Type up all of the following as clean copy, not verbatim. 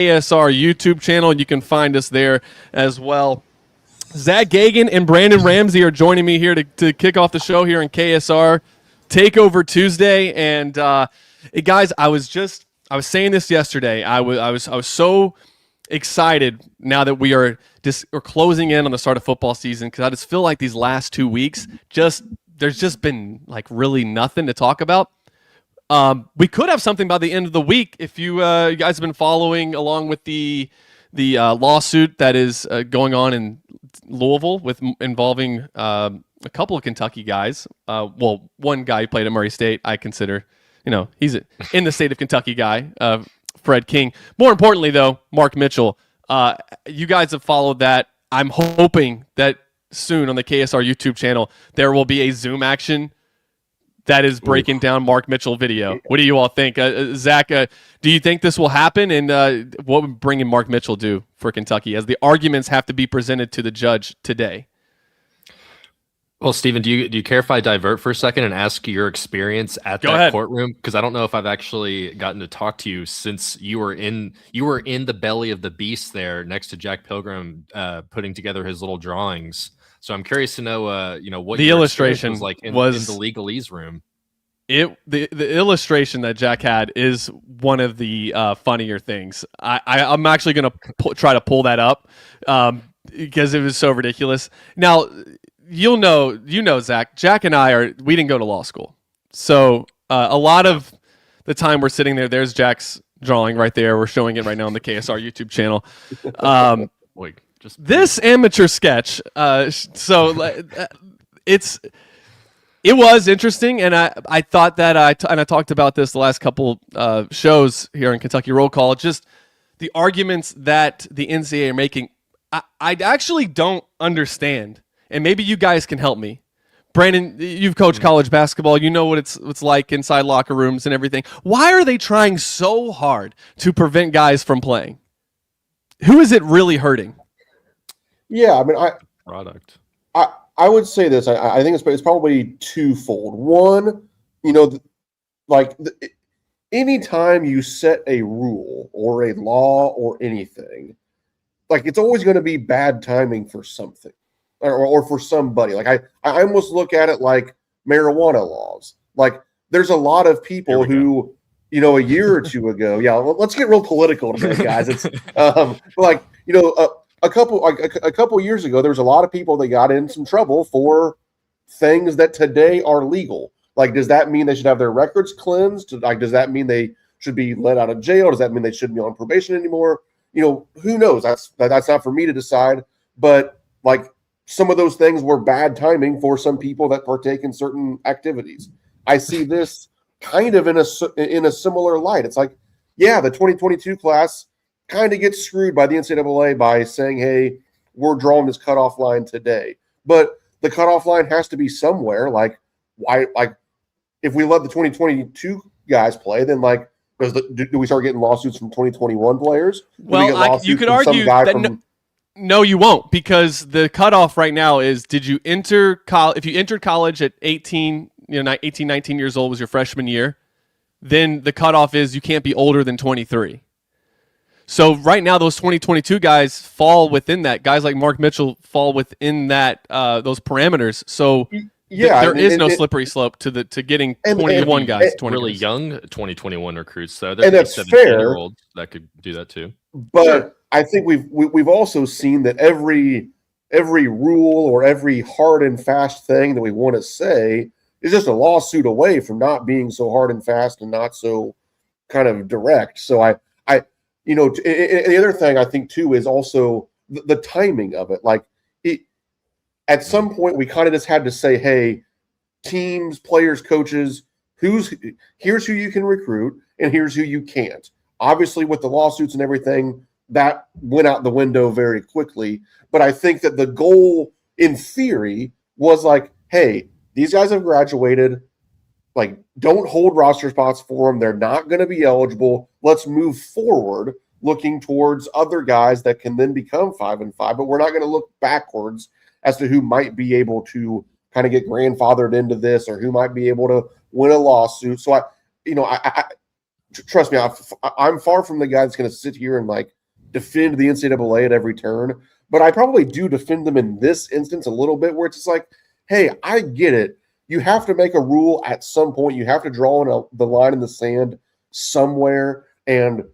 KSR YouTube channel. You can find us there as well. Zack Geoghegan and Brandon Ramsey are joining me here to kick off the show here in KSR Takeover Tuesday. And guys, I was saying this yesterday. I was so excited now that we're closing in on the start of football season, because I just feel like these last 2 weeks there's just been like really nothing to talk about. We could have something by the end of the week if you guys have been following along with the lawsuit that is going on in Louisville involving a couple of Kentucky guys. One guy who played at Murray State, I consider, he's in the state of Kentucky guy, Fred King. More importantly, though, Mark Mitchell. You guys have followed that. I'm hoping that soon on the KSR YouTube channel there will be a Zoom action that is breaking down Mark Mitchell video. What do you all think? Zach, do you think this will happen? And what would bringing Mark Mitchell do for Kentucky, as the arguments have to be presented to the judge today? Well, Stephen, do you care if I divert for a second and ask your experience at that courtroom? Because I don't know if I've actually gotten to talk to you since you were in the belly of the beast there next to Jack Pilgrim putting together his little drawings. So I'm curious to know, what the illustration was like in the legalese room. The illustration that Jack had is one of the funnier things. I'm actually going to try to pull that up because it was so ridiculous. Now, you know, Zach, Jack and we didn't go to law school. So a lot of the time we're sitting there, there's Jack's drawing right there. We're showing it right now on the KSR YouTube channel. This amateur sketch. It was interesting, and I thought that I talked about this the last couple shows here in Kentucky Roll Call. Just the arguments that the NCAA are making, I actually don't understand, and maybe you guys can help me. Brandon, you've coached college basketball. You know what it's like inside locker rooms and everything. Why are they trying so hard to prevent guys from playing? Who is it really hurting? Yeah, I mean, I would say this. I think it's probably twofold. One, anytime you set a rule or a law or anything, like, it's always going to be bad timing for something or for somebody. Like, I almost look at it like marijuana laws. Like, there's a lot of people who, a year or two ago, let's get real political today, guys. It's a couple years ago, there was a lot of people that got in some trouble for things that today are legal. Like, does that mean they should have their records cleansed? Like, does that mean they should be let out of jail? Does that mean they shouldn't be on probation anymore? Who knows? That's not for me to decide. But like, some of those things were bad timing for some people that partake in certain activities. I see this kind of in a similar light. It's like, the 2022 class kind of gets screwed by the NCAA by saying, hey, we're drawing this cutoff line today. But the cutoff line has to be somewhere. Like, why? Like, if we let the 2022 guys play, then like, do we start getting lawsuits from 2021 players? Well, you could argue that no, you won't, because the cutoff right now is: did you enter college? If you entered college at 18, 19 years old was your freshman year, then the cutoff is you can't be older than 23. So right now, those 2022 guys fall within that. Guys like Mark Mitchell fall within that those parameters. So there is no slippery slope to getting 21 guys. 20 really guys. Young 2021 recruits, though. And that's fair. That could do that too. But I think we've also seen that every rule or every hard and fast thing that we want to say is just a lawsuit away from not being so hard and fast and not so kind of direct. So the other thing I think too is also the timing of it. Like, at some point we kind of just had to say, hey, teams, players, coaches, here's who you can recruit and here's who you can't. Obviously, with the lawsuits and everything, that went out the window very quickly. But I think that the goal, in theory, was like, hey, these guys have graduated. Like, don't hold roster spots for them. They're not going to be eligible. Let's move forward looking towards other guys that can then become 5-5. But we're not going to look backwards as to who might be able to kind of get grandfathered into this or who might be able to win a lawsuit. So trust me, I'm far from the guy that's going to sit here and like defend the NCAA at every turn, but I probably do defend them in this instance a little bit, where it's just like, hey, I get it. You have to make a rule at some point. You have to draw the line in the sand somewhere. And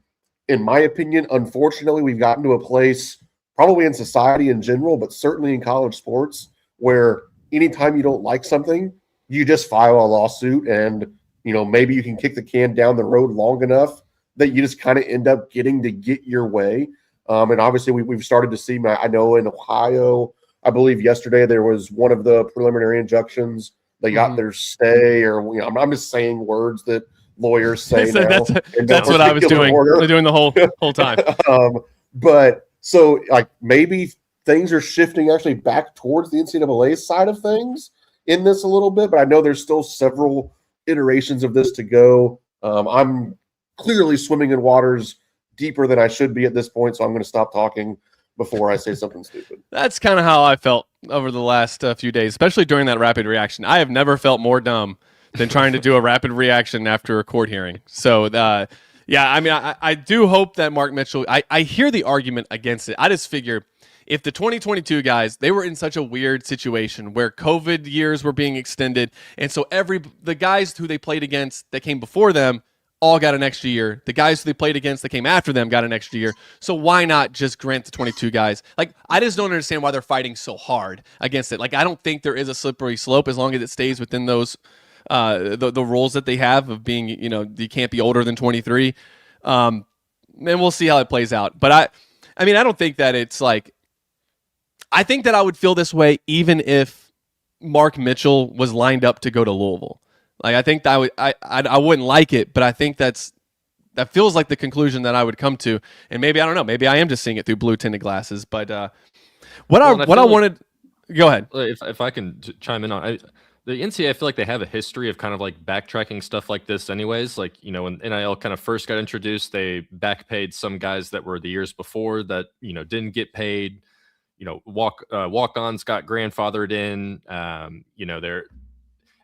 in my opinion, unfortunately, we've gotten to a place, probably in society in general, but certainly in college sports, where anytime you don't like something, you just file a lawsuit, and maybe you can kick the can down the road long enough that you just kind of end up getting to get your way. And obviously we've started to see, I know in Ohio, I believe yesterday there was one of the preliminary injunctions. They got their stay, or I'm just saying words that lawyers say now. That's what I was doing. They're doing the whole time. But so like maybe things are shifting actually back towards the NCAA side of things in this a little bit, but I know there's still several iterations of this to go. I'm clearly swimming in waters deeper than I should be at this point, so I'm going to stop talking before I say something stupid. That's kind of how I felt over the last few days, especially during that rapid reaction. I have never felt more dumb than trying to do a rapid reaction after a court hearing. So, yeah, I mean, I do hope that Mark Mitchell, I hear the argument against it. I just figure if the 2022 guys, they were in such a weird situation where COVID years were being extended, and so the guys who they played against that came before them all got an extra year. The guys who they played against that came after them got an extra year. So why not just grant the 22 guys? Like, I just don't understand why they're fighting so hard against it. Like, I don't think there is a slippery slope as long as it stays within those the rules that they have of being, you can't be older than 23. And we'll see how it plays out. But I mean, I don't think that it's like, I think that I would feel this way even if Mark Mitchell was lined up to go to Louisville. Like, I think that I wouldn't like it, but I think that feels like the conclusion that I would come to. And maybe, I don't know, maybe I am just seeing it through blue tinted glasses. But what I wanted, go ahead. If I can chime in on the NCAA, I feel like they have a history of kind of like backtracking stuff like this anyways. Like, when NIL kind of first got introduced, they backpaid some guys that were the years before that, didn't get paid. Walk-ons got grandfathered in.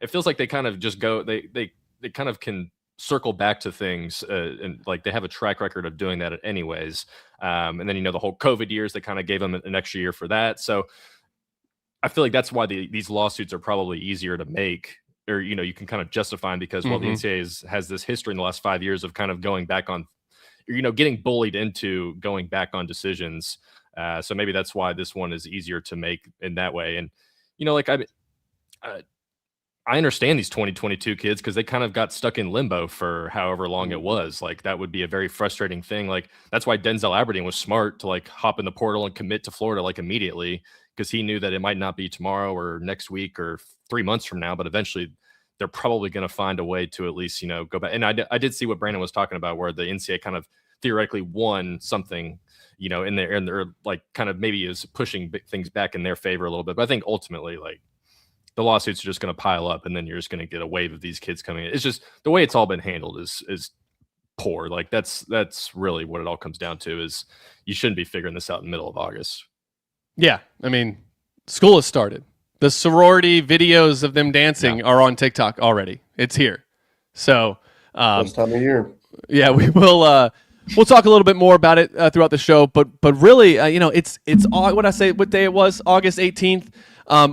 It feels like they kind of just go, they kind of can circle back to things, and like they have a track record of doing that anyways. And then, the whole COVID years, they kind of gave them an extra year for that. So I feel like that's why these lawsuits are probably easier to make, or, you can kind of justify them because, well, the NCAA has this history in the last 5 years of kind of going back on, getting bullied into going back on decisions. So maybe that's why this one is easier to make in that way. And, like I understand these 2022 kids because they kind of got stuck in limbo for however long it was. Like, that would be a very frustrating thing. Like, that's why Denzel Aberdeen was smart to like hop in the portal and commit to Florida like immediately, because he knew that it might not be tomorrow or next week or 3 months from now, but eventually they're probably going to find a way to at least, go back. And I did see what Brandon was talking about, where the NCAA kind of theoretically won something, in there, and they're like kind of maybe is pushing things back in their favor a little bit. But I think ultimately, like, the lawsuits are just going to pile up, and then you're just going to get a wave of these kids coming in. It's just the way it's all been handled is poor. Like, that's really what it all comes down to, is you shouldn't be figuring this out in the middle of August. Yeah. I mean, school has started. The sorority videos of them dancing are on TikTok already. It's here. So, this time of year. Yeah, we will, we'll talk a little bit more about it throughout the show, but really, it's what day it was, August 18th.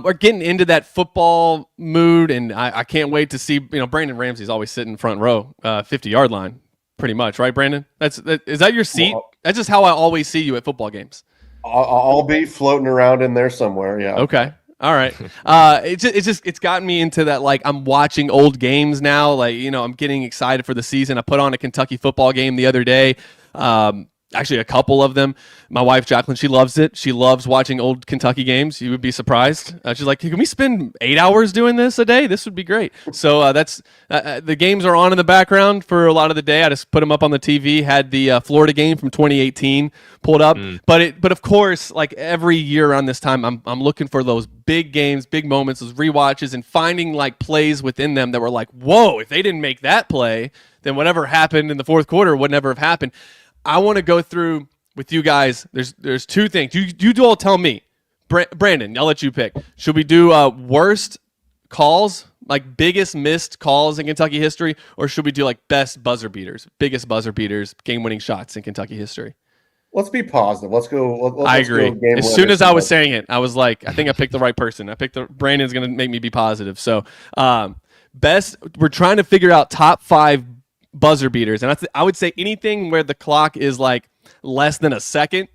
We're getting into that football mood, and I can't wait to see. Brandon Ramsey's always sitting front row, 50-yard line, pretty much, right, Brandon? Is that your seat? Well, that's just how I always see you at football games. I'll be floating around in there somewhere. Yeah. Okay. All right. It's gotten me into that, like, I'm watching old games now. Like, I'm getting excited for the season. I put on a Kentucky football game the other day. Actually, a couple of them. My wife, Jacqueline, she loves it. She loves watching old Kentucky games. You would be surprised. She's like, can we spend 8 hours doing this a day? This would be great. So that's the games are on in the background for a lot of the day. I just put them up on the TV. Had the Florida game from 2018 pulled up. But of course, like every year around this time, I'm looking for those big games, big moments, those rewatches, and finding like plays within them that were like, whoa, if they didn't make that play, then whatever happened in the fourth quarter would never have happened. I want to go through with you guys. There's two things. You all tell me. Brandon, I'll let you pick. Should we do worst calls like biggest missed calls in Kentucky history, or should we do like best buzzer beaters, biggest buzzer beaters, game-winning shots in Kentucky history? Let's be positive. Let's go. I agree. As soon as I was saying it, I was like, I think I picked the right person. Brandon's going to make me be positive. So, best, we're trying to figure out top 5 buzzer beaters. And I would say anything where the clock is like less than a second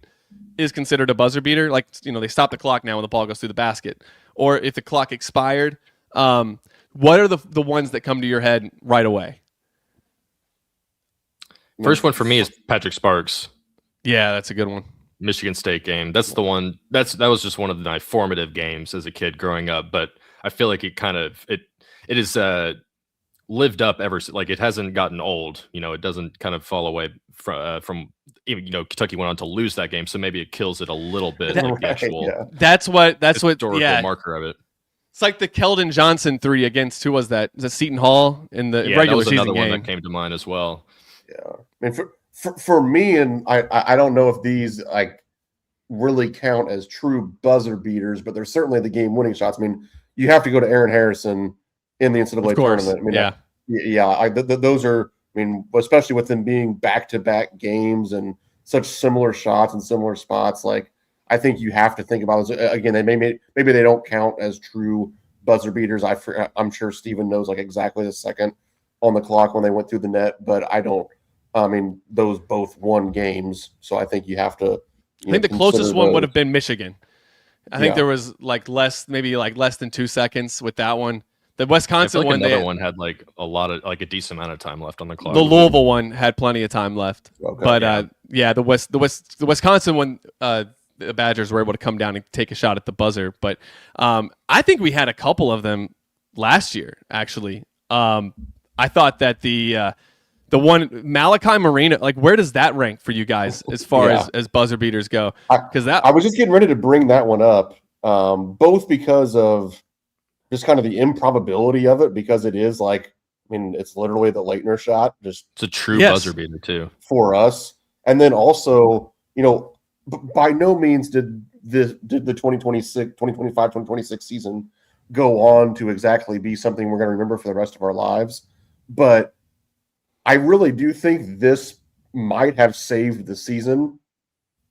is considered a buzzer beater. Like, they stop the clock now when the ball goes through the basket. Or if the clock expired, what are the ones that come to your head right away? First one for me is Patrick Sparks. Yeah, that's a good one. Michigan State game. That's the one. That was just one of my formative games as a kid growing up. But I feel like it is lived up ever since. Like, it hasn't gotten old. It doesn't kind of fall away from even, Kentucky went on to lose that game, so maybe it kills it a little bit. Like the actual that's what historical marker of it. It's like the Keldon Johnson 3 against, who was that? Is it Seton Hall in the regular that was season another game? One that came to mind as well. Yeah, I mean, for me, and I don't know if these like really count as true buzzer beaters, but they're certainly the game-winning shots. I mean, you have to go to Aaron Harrison in the NCAA tournament. I mean, those are. I mean, especially with them being back-to-back games and such similar shots and similar spots. Like, I think you have to think about it. Again, maybe they don't count as true buzzer beaters. I'm sure Steven knows like exactly the second on the clock when they went through the net, but I don't. I mean, those both won games, so I think you have to. I think the closest one would have been Michigan. I think there was less than 2 seconds with that one. The Wisconsin one, another one had like a decent amount of time left on the clock. The Louisville one had plenty of time left, but the Wisconsin one, the Badgers were able to come down and take a shot at the buzzer. But I think we had a couple of them last year. Actually, I thought that the one Malachi Marino, like, where does that rank for you guys as far as buzzer beaters go? Because I was just getting ready to bring that one up, both because of just kind of the improbability of it, because it is like, I mean, it's literally the Leitner shot. Just it's a true buzzer beater too for us, and then also, by no means did the 2025, 2026 season go on to exactly be something we're going to remember for the rest of our lives, but I really do think this might have saved the season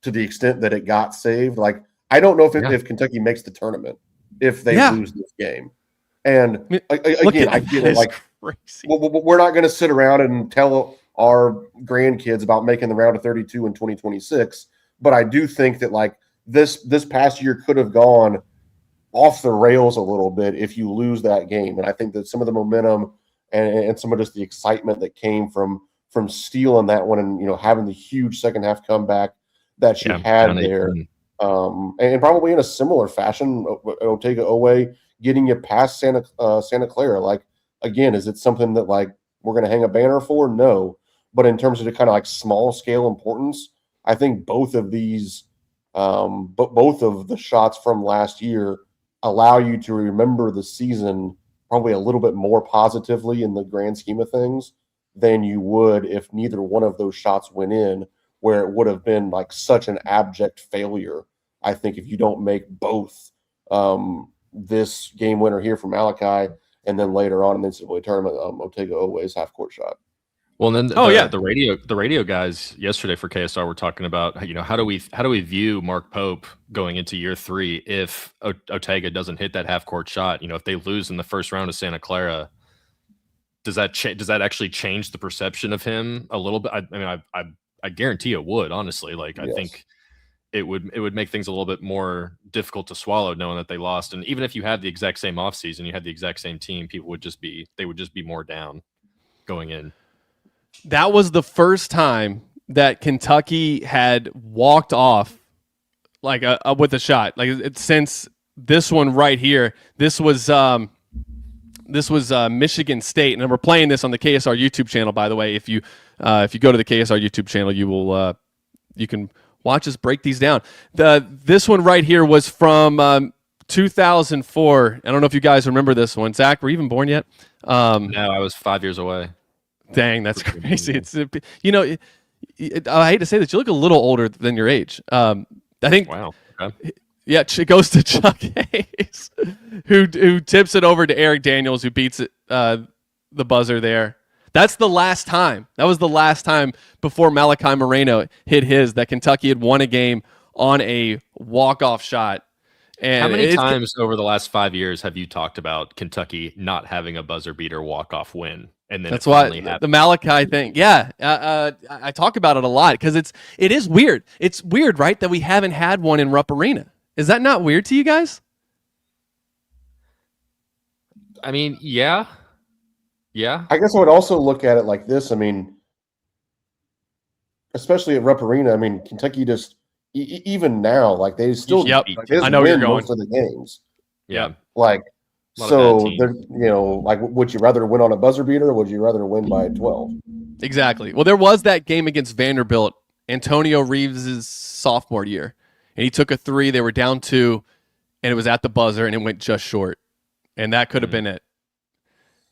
to the extent that it got saved. Like, I don't know if Kentucky makes the tournament, if they lose this game. And again, I get it. Like, we're not going to sit around and tell our grandkids about making the round of 32 in 2026. But I do think that like this past year could have gone off the rails a little bit if you lose that game. And I think that some of the momentum and some of just the excitement that came from stealing that one and, having the huge second half comeback that she had there. And probably in a similar fashion, Otega Owe getting you past Santa Clara. Like, again, is it something that like we're going to hang a banner for? No. But in terms of the kind of like small scale importance, I think both of these, both of the shots from last year allow you to remember the season probably a little bit more positively in the grand scheme of things than you would if neither one of those shots went in, where it would have been like such an abject failure. I think if you don't make both this game winner here from Malachi and then later on in the NCAA tournament, Otega Owe's half court shot. Well, and then the radio guys yesterday for KSR were talking about, how do we view Mark Pope going into year 3 if Otega doesn't hit that half court shot? If they lose in the first round of Santa Clara, does that actually change the perception of him a little bit? I guarantee it would, honestly. Like, I think it would make things a little bit more difficult to swallow knowing that they lost. And even if you had the exact same offseason, you had the exact same team, people would just be more down going in. That was the first time that Kentucky had walked off like with a shot. Like, since this one right here, this was Michigan State, and we're playing this on the KSR YouTube channel. By the way, if you go to the KSR YouTube channel, you can watch us break these down. This one right here was from 2004. I don't know if you guys remember this one. Zach, were you even born yet? No, I was 5 years away. Dang, that's crazy. It's I hate to say this, you look a little older than your age. I think. Wow. Okay. Yeah, it goes to Chuck Hayes, who tips it over to Eric Daniels, who beats it, the buzzer there. That's the last time. That was the last time before Malachi Moreno hit his that Kentucky had won a game on a walk-off shot. And how many times over the last 5 years have you talked about Kentucky not having a buzzer beater walk-off win? And then that's why the Malachi thing. Yeah, I talk about it a lot because it is weird. It's weird, right, that we haven't had one in Rupp Arena. Is that not weird to you guys? I mean, yeah. I guess I would also look at it like this. I mean, especially at Rupp Arena. I mean, Kentucky just even now, like they still. Yep. Like, they I know where you're going. most of the games. Yeah. Like so, like, would you rather win on a buzzer beater, or would you rather win by 12? Exactly. Well, there was that game against Vanderbilt, Antonio Reeves' sophomore year, and he took a 3. They were down 2, and it was at the buzzer, and it went just short, and that could have been it.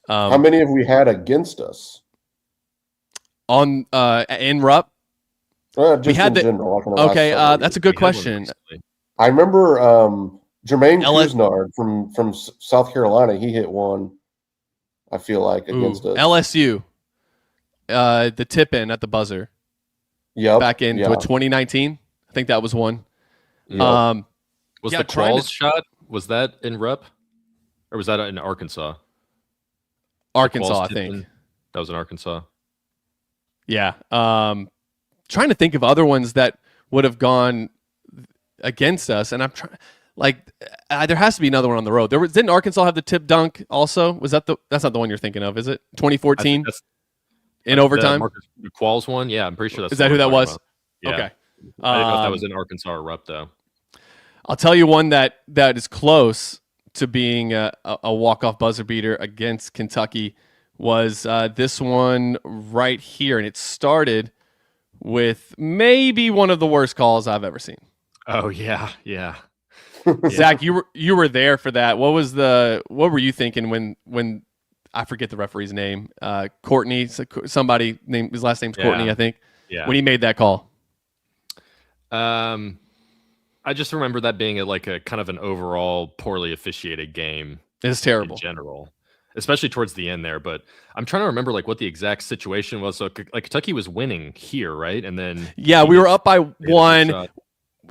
How many have we had against us on in Rupp? Just we had in general. Okay, that's a good question. I remember Jermaine Couisnard from South Carolina. He hit one. I feel like against us. LSU, the tip in at the buzzer. Yep. Back in 2019, I think that was one. Yep. Was the Qualls shot? Was that in Rupp, or was that in Arkansas? Arkansas, I think. That was in Arkansas. Yeah. Trying to think of other ones that would have gone against us, and I'm trying. There has to be another one on the road. Didn't Arkansas have the tip dunk also? Was that that's not the one you're thinking of, is it? 2014 in overtime. The Qualls one, yeah, I'm pretty sure that's. Is that who that was? Yeah. Okay. I didn't know if that was in Arkansas or Rupp though. I'll tell you one that is close to being a walk-off buzzer beater against Kentucky was this one right here, and it started with maybe one of the worst calls I've ever seen. Oh yeah. Zach, you were there for that. What were you thinking when I forget the referee's name? Courtney, somebody named his last name's Courtney, I think. Yeah. When he made that call. I just remember that being a kind of an overall poorly officiated game. It's terrible in general, especially towards the end there. But I'm trying to remember what the exact situation was. So Kentucky was winning here, right? And then we were up by 1.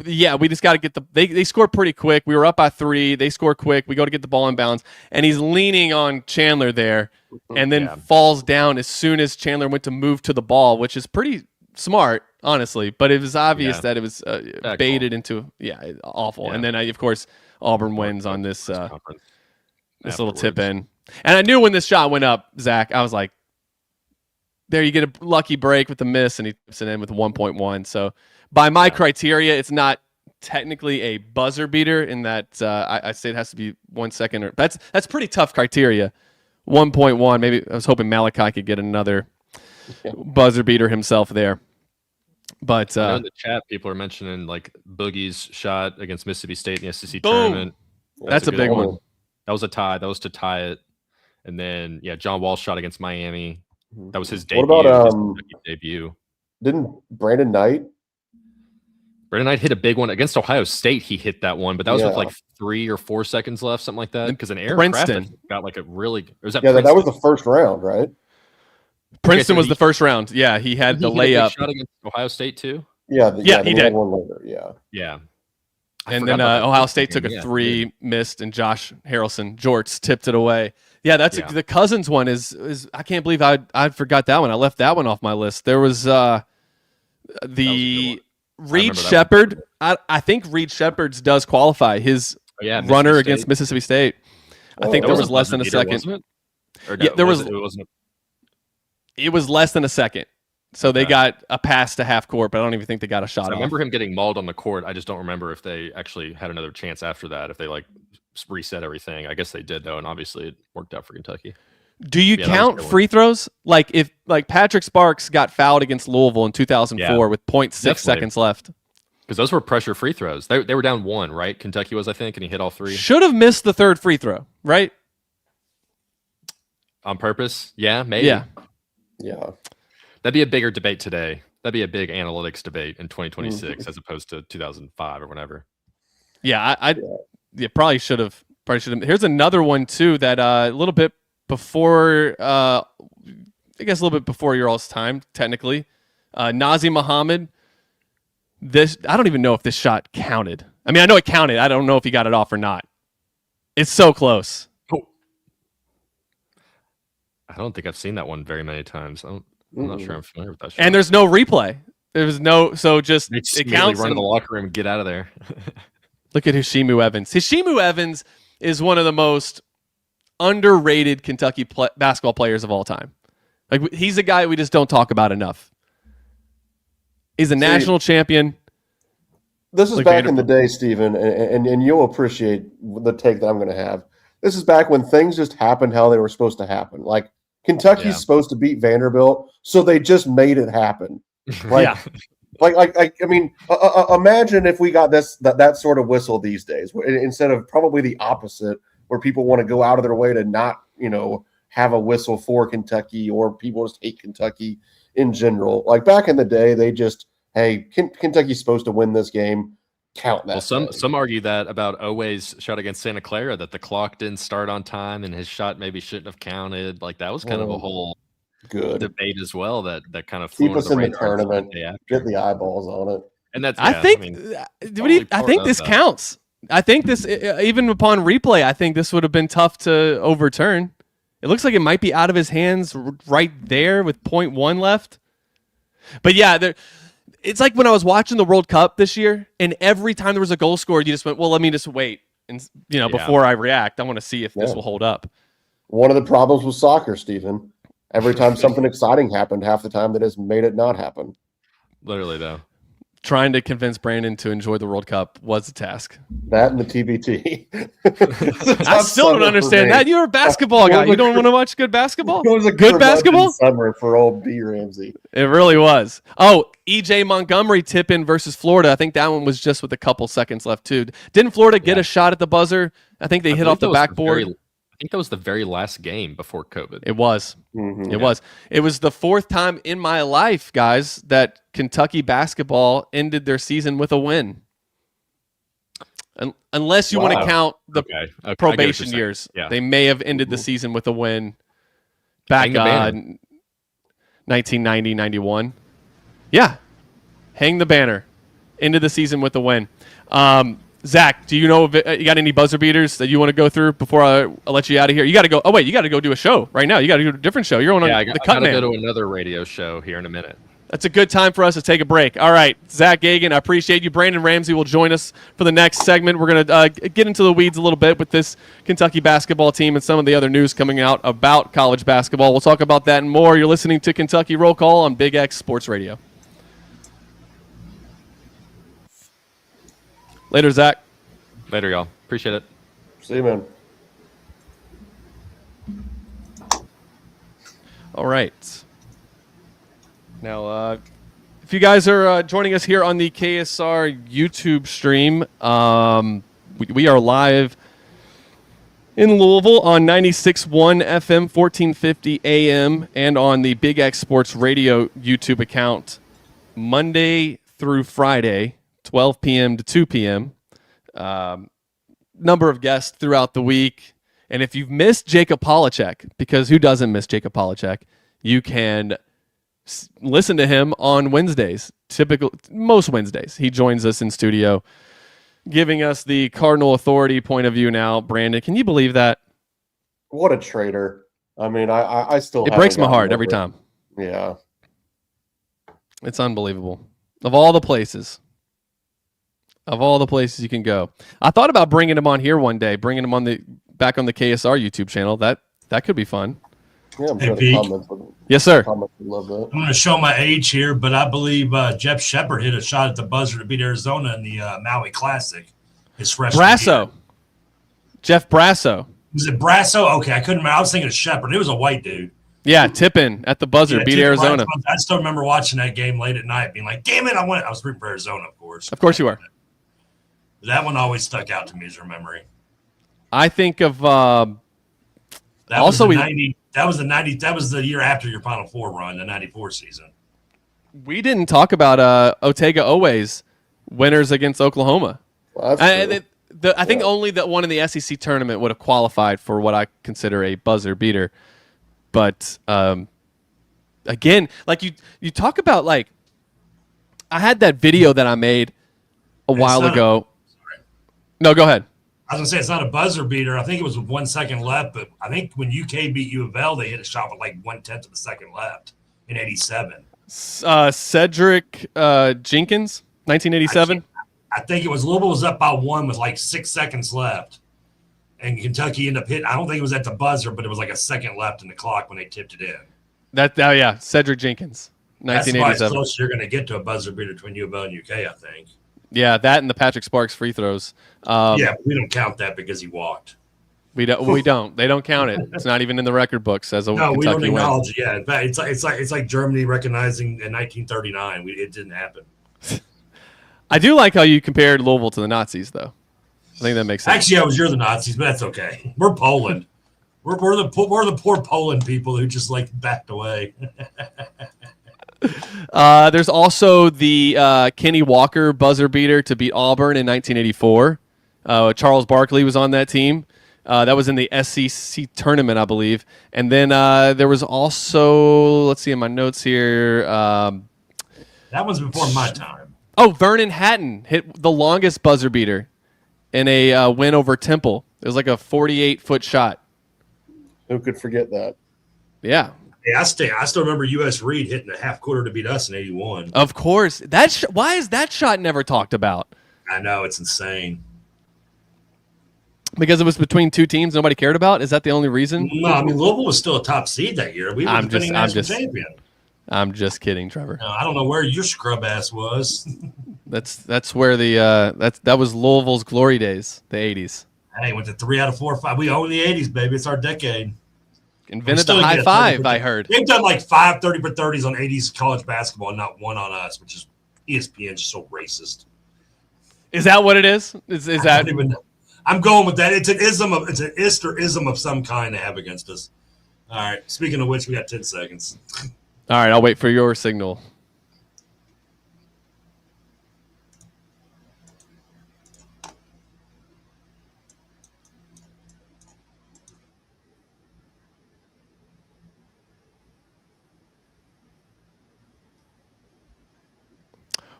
Yeah, we just got to get they score pretty quick. We were up by 3. They score quick. We go to get the ball in bounds, and he's leaning on Chandler there, and then falls down as soon as Chandler went to move to the ball, which is pretty smart, honestly. But it was obvious that it was baited into awful. Yeah. And then of course Auburn wins on this little tip in. And I knew when this shot went up, Zach, I was like, there you get a lucky break with the miss, and he tips it in with 1.1. So by my criteria, it's not technically a buzzer beater in that I say it has to be 1 second. Or that's pretty tough criteria. 1.1. Maybe I was hoping Malachi could get another buzzer beater himself there. But I know in the chat, people are mentioning Boogie's shot against Mississippi State in the SEC tournament. That's a big one. That was a tie. That was to tie it. And then John Wall's shot against Miami. That was his debut. What about debut? Didn't Brandon Knight? Brandon Knight hit a big one against Ohio State. He hit that one, but that was with 3 or 4 seconds left, something like that. Because an Aaron Craft got a really. Was that that was the first round, right? Princeton was the first round. Yeah, he had the layup. Shot against Ohio State too. Yeah, he did. One later. Yeah. And then Ohio State took a 3, missed, and Josh Harrelson, Jorts, tipped it away. Yeah, that's the Cousins one is I can't believe I forgot that one. I left that one off my list. There was the Reed Shepherd. I think Reed Shepherd's does qualify. His runner against Mississippi State. I think there was less than a second. There was. It was less than a second. So they got a pass to half court, but I don't even think they got a shot off. I remember him getting mauled on the court. I just don't remember if they actually had another chance after that, if they reset everything. I guess they did, though, and obviously it worked out for Kentucky. Do you count free throws? If Patrick Sparks got fouled against Louisville in 2004 with 0.6 seconds left. Because those were pressure free throws. They were down 1, right? Kentucky was, I think, and he hit all 3. Should have missed the 3rd free throw, right? On purpose? Yeah, maybe. Yeah. That'd be a bigger debate today. That'd be a big analytics debate in 2026 as opposed to 2005 or whatever. Yeah, probably should have. Here's another one too that a little bit before, I guess a little bit before your all's time, technically. Nazi Muhammad. I don't even know if this shot counted. I mean, I know it counted. I don't know if he got it off or not. It's so close. Oh. I don't think I've seen that one very many times. I'm not sure I'm familiar with that shot. And there's no replay. There was no, so just it counts. Run to the locker room and get out of there. Look at Hashimu Evans. Hashimu Evans is one of the most underrated Kentucky basketball players of all time. Like, he's a guy we just don't talk about enough. He's a national champion. This is back in the day, Stephen, and you'll appreciate the take that I'm going to have. This is back when things just happened how they were supposed to happen. Like, Kentucky's supposed to beat Vanderbilt, so they just made it happen. Like, I mean, imagine if we got that sort of whistle these days, instead of probably the opposite, where people want to go out of their way to not, have a whistle for Kentucky, or people just hate Kentucky in general. Like, back in the day, they just, hey, Kentucky's supposed to win this game. Count that. Well, some argue that about Oweh's shot against Santa Clara, that the clock didn't start on time and his shot maybe shouldn't have counted. Like, that was kind of a whole debate as well. That kind of keep us in the tournament, get the eyeballs on it. And that's I think this counts. I think this, even upon replay, I think this would have been tough to overturn. It looks like it might be out of his hands right there with 0.1 left. But yeah, it's like when I was watching the World Cup this year, and every time there was a goal scored, you just went, well, let me just wait. And, before I react, I want to see if this will hold up. One of the problems with soccer, Stephen, every time something exciting happened, half the time that has made it not happen. Literally, though. Trying to convince Brandon to enjoy the World Cup was a task. That and the TBT. I still don't understand that. You're a basketball guy. You don't want to watch good basketball? It was a good basketball summer for old B. Ramsey. It really was. Oh, EJ Montgomery tip-in versus Florida. I think that one was just with a couple seconds left, too. Didn't Florida get a shot at the buzzer? I think they hit off the backboard. I think that was the very last game before COVID. It was. Mm-hmm. It was. It was the fourth time in my life, guys, that Kentucky basketball ended their season with a win. Unless you want to count the probation years. Yeah. They may have ended the season with a win back 1990, 91. Yeah. Hang the banner. Ended the season with a win. Zach, do you know if you got any buzzer beaters that you want to go through before I let you out of here? You got to go. Oh, wait, you got to go do a show right now. You got to do a different show. You're on the Cut Man. I got to go to another radio show here in a minute. That's a good time for us to take a break. All right, Zack Geoghegan, I appreciate you. Brandon Ramsey will join us for the next segment. We're going to get into the weeds a little bit with this Kentucky basketball team and some of the other news coming out about college basketball. We'll talk about that and more. You're listening to Kentucky Roll Call on Big X Sports Radio. Later, Zach. Later, y'all. Appreciate it. See you, man. All right. Now, if you guys are joining us here on the KSR YouTube stream, we are live in Louisville on 96.1 FM, 1450 AM, and on the Big X Sports Radio YouTube account Monday through Friday, 12 p.m. to 2 p.m. Number of guests throughout the week. And if you've missed Jacob Polachek, because who doesn't miss Jacob Polachek, you can listen to him on Wednesdays. Most Wednesdays. He joins us in studio, giving us the Cardinal Authority point of view now. Brandon, can you believe that? What a traitor. I mean, I still it breaks my heart every time. Yeah. It's unbelievable. Of all the places you can go. I thought about bringing him on here one day, bringing him back on the KSR YouTube channel. That could be fun. Yeah, I'm sure the comments would, yes, sir. Comments would love that. I'm going to show my age here, but I believe Jeff Shepard hit a shot at the buzzer to beat Arizona in the Maui Classic. His freshman Brasso. year. Jeff Brasso. Was it Brasso? Okay, I couldn't remember. I was thinking of Shepard. It was a white dude. Yeah, tipping at the buzzer, beat Arizona. I still remember watching that game late at night, being like, "Damn it, I was rooting for Arizona, of course." Of course you were. That one always stuck out to me as a memory. I think of that was the year after your Final Four run, the '94 season. We didn't talk about Otega Oweh's winners against Oklahoma. Well, I think only the one in the SEC tournament would have qualified for what I consider a buzzer beater. But again, like you talk about, like, I had that video that I made a while ago. No, go ahead. I was going to say it's not a buzzer beater. I think it was with 1 second left, but I think when UK beat U of L, they hit a shot with like 1/10 of a second left in 87. Cedric Jenkins, 1987. I think it was Louisville was up by 1 with like 6 seconds left. And Kentucky ended up hitting. I don't think it was at the buzzer, but it was like a second left in the clock when they tipped it in. Cedric Jenkins, 1987. That's about as close you're going to get to a buzzer beater between U of L and UK, I think. Yeah, that and the Patrick Sparks free throws. Yeah, we don't count that because he walked. We don't. They don't count it. It's not even in the record books as a Kentucky we don't acknowledge win. it. Yeah, in fact, it's like Germany recognizing in 1939. It didn't happen. I do like how you compared Louisville to the Nazis, though. I think that makes sense. Actually, you're the Nazis, but that's okay. We're Poland. we're the poor Poland people who just like backed away. There's also the Kenny Walker buzzer beater to beat Auburn in 1984. Charles Barkley was on that team. That was in the SEC tournament, I believe. And then there was also, let's see in my notes here. That was before my time. Oh, Vernon Hatton hit the longest buzzer beater in a win over Temple. It was like a 48-foot shot. Who could forget that? Yeah. Hey, I still remember U.S. Reed hitting a half quarter to beat us in 81. Of course. Why is that shot never talked about? I know, it's insane. Because it was between two teams nobody cared about? Is that the only reason? No, I mean, Louisville was still a top seed that year. We were the defending national champion. I'm just kidding, Trevor. No, I don't know where your scrub ass was. That's where the that was Louisville's glory days, the 80s. Hey, went to 3 out of 4 or 5. We own the 80s, baby. It's our decade. Invented the high five, I heard. They've done like 5 30 for 30s on 80s college basketball and not one on us, which is ESPN just so racist. Is that what it is? Is that? I don't even know. I'm going with that. It's an ism of some kind to have against us. All right. Speaking of which, we got 10 seconds. All right, I'll wait for your signal.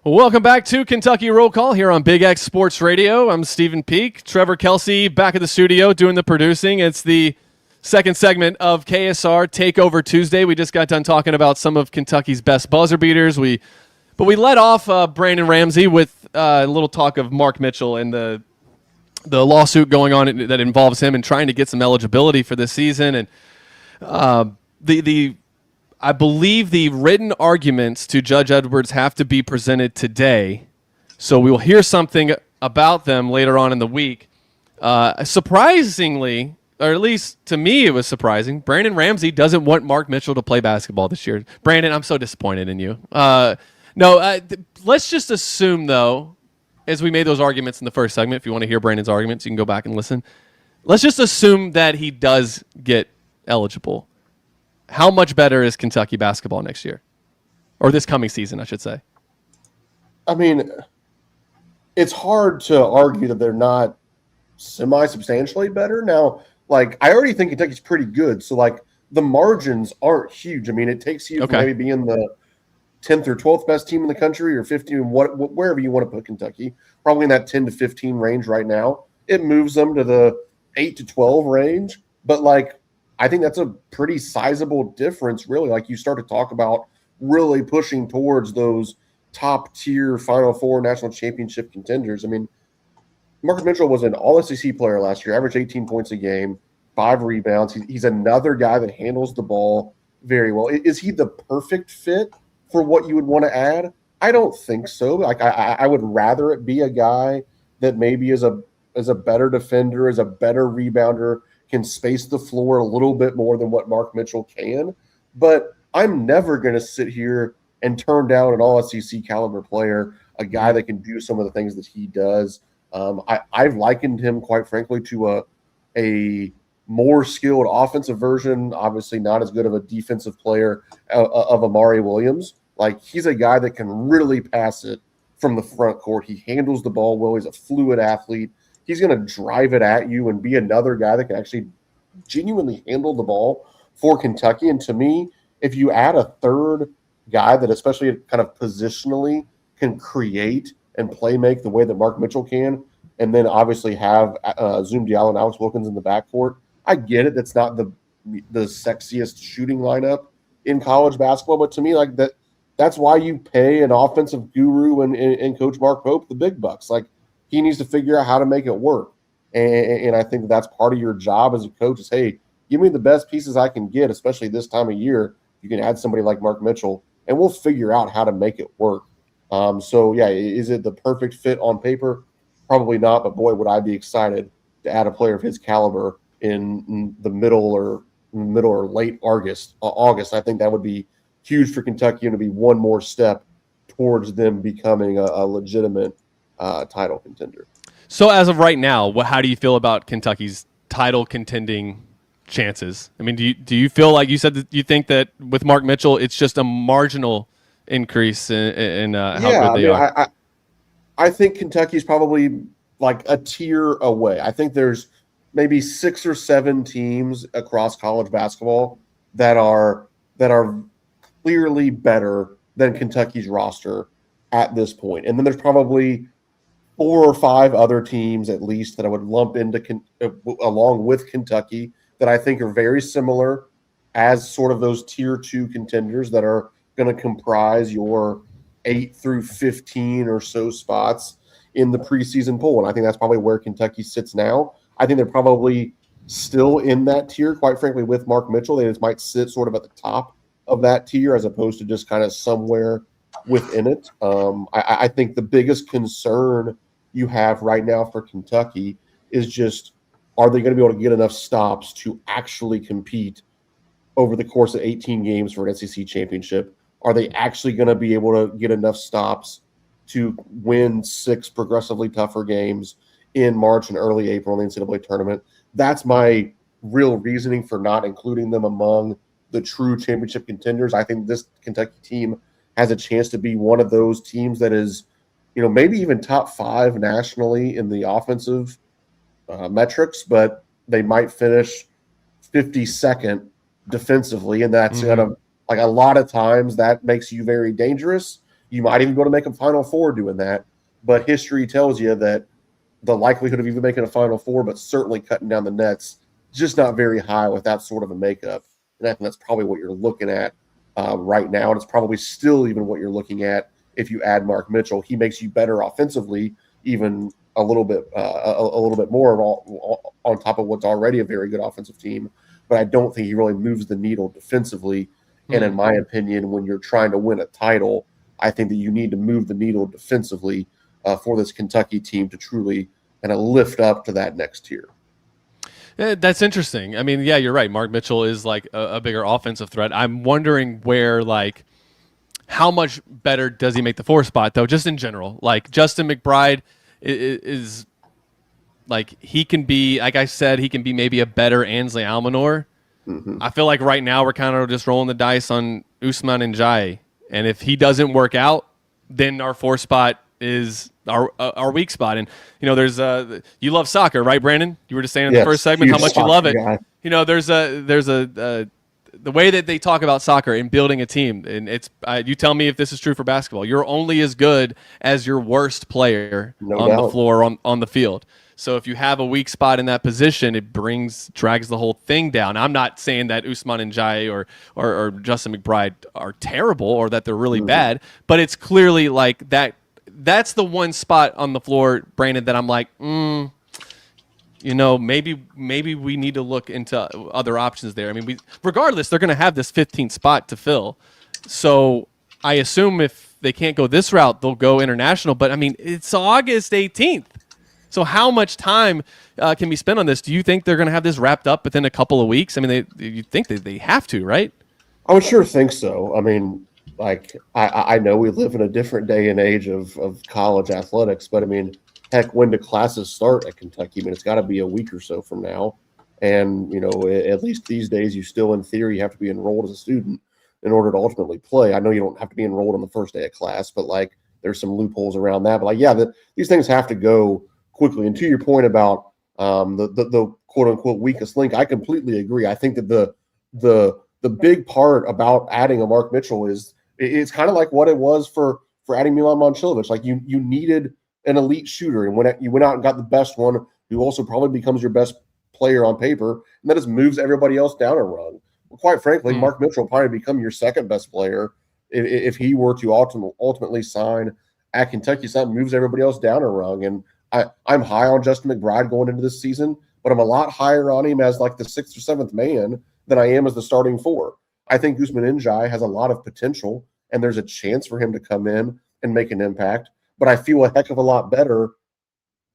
Well, welcome back to Kentucky Roll Call here on Big X Sports Radio. I'm Stephen Peake. Trevor Kelsey back at the studio doing the producing. It's the second segment of KSR Takeover Tuesday. We just got done talking about some of Kentucky's best buzzer beaters. But we let off Brandon Ramsey with a little talk of Mark Mitchell and the lawsuit going on that involves him and trying to get some eligibility for this season. And I believe the written arguments to Judge Edwards have to be presented today, so we will hear something about them later on in the week. Surprisingly, or at least to me it was surprising, Brandon Ramsey doesn't want Mark Mitchell to play basketball this year. Brandon, I'm so disappointed in you. Let's just assume, though, as we made those arguments in the first segment, if you want to hear Brandon's arguments, you can go back and listen. Let's just assume that he does get eligible. How much better is Kentucky basketball next year? Or this coming season, I should say. I mean, it's hard to argue that they're not semi-substantially better. Now, like, I already think Kentucky's pretty good, so, like, the margins aren't huge. I mean, it takes you from maybe being the 10th or 12th best team in the country or 15, wherever you want to put Kentucky, probably in that 10 to 15 range right now. It moves them to the 8 to 12 range, but, like, I think that's a pretty sizable difference, really. Like, you start to talk about really pushing towards those top-tier Final Four national championship contenders. I mean, Marcus Mitchell was an all-SEC player last year, averaged 18 points a game, 5 rebounds. He's another guy that handles the ball very well. Is he the perfect fit for what you would want to add? I don't think so. Like, I would rather it be a guy that maybe is a better defender, is a better rebounder, can space the floor a little bit more than what Mark Mitchell can. But I'm never going to sit here and turn down an all-SEC caliber player, a guy that can do some of the things that he does. I've likened him, quite frankly, to a more skilled offensive version, obviously not as good of a defensive player of Amari Williams. Like, he's a guy that can really pass it from the front court. He handles the ball well. He's a fluid athlete. he's going to drive it at you and be another guy that can actually genuinely handle the ball for Kentucky. And to me, if you add a third guy that especially kind of positionally can create and play make the way that Mark Mitchell can, and then obviously have Zoom Diallo and Alex Wilkins in the backcourt, I get it. That's not the sexiest shooting lineup in college basketball, but to me, like that's why you pay an offensive guru and Coach Mark Pope the big bucks. Like, he needs to figure out how to make it work. And I think that's part of your job as a coach is, hey, give me the best pieces I can get, especially this time of year. You can add somebody like Mark Mitchell, and we'll figure out how to make it work. So, yeah, is it the perfect fit on paper? Probably not, but boy, would I be excited to add a player of his caliber in the middle or late August. I think that would be huge for Kentucky, and to be one more step towards them becoming a legitimate title contender. So as of right now, how do you feel about Kentucky's title contending chances? I mean, do you feel like you said that you think that with Mark Mitchell, it's just a marginal increase in how good they are? I think Kentucky's probably like a tier away. I think there's maybe 6 or 7 teams across college basketball that are clearly better than Kentucky's roster at this point. And then there's probably 4 or 5 other teams at least that I would lump into along with Kentucky that I think are very similar as sort of those tier 2 contenders that are going to comprise your 8 through 15 or so spots in the preseason poll. And I think that's probably where Kentucky sits now. I think they're probably still in that tier, quite frankly, with Mark Mitchell. They just might sit sort of at the top of that tier as opposed to just kind of somewhere within it. I think the biggest concern you have right now for Kentucky is just, are they going to be able to get enough stops to actually compete over the course of 18 games for an SEC championship? Are they actually going to be able to get enough stops to win 6 progressively tougher games in March and early April in the NCAA tournament? That's my real reasoning for not including them among the true championship contenders. I think this Kentucky team has a chance to be one of those teams that is, maybe even top 5 nationally in the offensive metrics, but they might finish 52nd defensively, and that's going to, like, a lot of times that makes you very dangerous. You might even go to make a Final Four doing that, but history tells you that the likelihood of even making a Final Four, but certainly cutting down the nets, just not very high with that sort of a makeup. And I think that's probably what you're looking at right now, and it's probably still even what you're looking at if you add Mark Mitchell. He makes you better offensively, even a little bit more on top of what's already a very good offensive team. But I don't think he really moves the needle defensively. And in my opinion, when you're trying to win a title, I think that you need to move the needle defensively for this Kentucky team to truly kind of lift up to that next tier. That's interesting. I mean, yeah, you're right. Mark Mitchell is like a bigger offensive threat. I'm wondering where, like, how much better does he make the 4 spot, though, just in general? Like, Justin McBride is like, he can be, like I said, he can be maybe a better Ansley Almanor. I feel like right now we're kind of just rolling the dice on Usman N'Diaye. And if he doesn't work out, then our 4 spot is our weak spot. And, there's you love soccer, right, Brandon? You were just saying in the first segment how much you love it. Guy. There's the way that they talk about soccer and building a team, and it's you tell me if this is true for basketball. You're only as good as your worst player the floor on the field. So if you have a weak spot in that position, it drags the whole thing down. I'm not saying that Usman N'Diaye or Justin McBride are terrible or that they're really bad, but it's clearly like that. That's the one spot on the floor, Brandon, that I'm like, maybe we need to look into other options there. I mean, regardless, they're going to have this 15th spot to fill. So I assume if they can't go this route, they'll go international. But, I mean, it's August 18th. So how much time can be spent on this? Do you think they're going to have this wrapped up within a couple of weeks? I mean, you think they have to, right? I would sure think so. I mean, like, I know we live in a different day and age of college athletics, but, I mean, heck, when do classes start at Kentucky? I mean, it's got to be a week or so from now. And, at least these days, you still, in theory, have to be enrolled as a student in order to ultimately play. I know you don't have to be enrolled on the first day of class, but, like, there's some loopholes around that. But, like, yeah, these things have to go quickly. And to your point about the quote unquote weakest link, I completely agree. I think that the big part about adding a Mark Mitchell is it's kind of like what it was for adding Milan Momcilovic. Like you needed an elite shooter, and when you went out and got the best one, who also probably becomes your best player on paper, and that just moves everybody else down a rung. Well, quite frankly, Mark Mitchell will probably become your second best player if he were to ultimately sign at Kentucky. So that moves everybody else down a rung. And I'm high on Justin McBride going into this season, but I'm a lot higher on him as like the 6th or 7th man than I am as the starting 4. I think Usman Njai has a lot of potential, and there's a chance for him to come in and make an impact. But I feel a heck of a lot better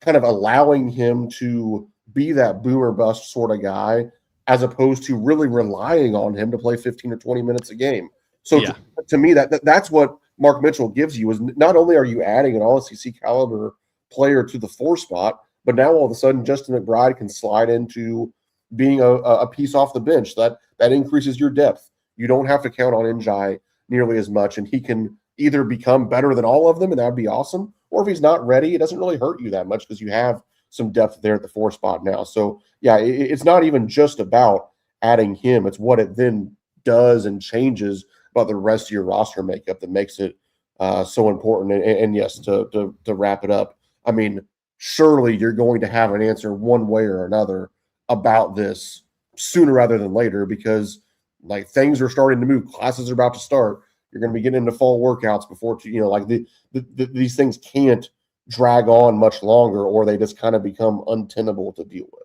kind of allowing him to be that boomer bust sort of guy, as opposed to really relying on him to play 15 or 20 minutes a game. So to me, that's what Mark Mitchell gives you, is not only are you adding an all-SEC caliber player to the 4 spot, but now all of a sudden Justin McBride can slide into being a piece off the bench. That increases your depth. You don't have to count on Njai nearly as much, and he can either become better than all of them, and that would be awesome, or if he's not ready, it doesn't really hurt you that much because you have some depth there at the 4 spot now. So yeah, it's not even just about adding him. It's what it then does and changes about the rest of your roster makeup that makes it so important. And yes, to wrap it up, I mean, surely you're going to have an answer one way or another about this sooner rather than later, because like things are starting to move. Classes are about to start. You're going to be getting into fall workouts before, these things can't drag on much longer, or they just kind of become untenable to deal with.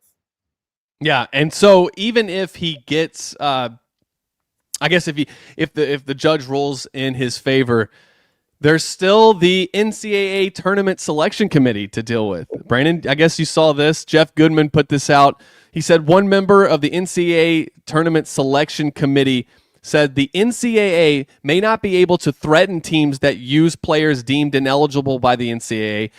Yeah, and so even if he gets, I guess if the judge rules in his favor, there's still the NCAA tournament selection committee to deal with. Brandon, I guess you saw this. Jeff Goodman put this out. He said one member of the NCAA tournament selection committee said the NCAA may not be able to threaten teams that use players deemed ineligible by the NCAA,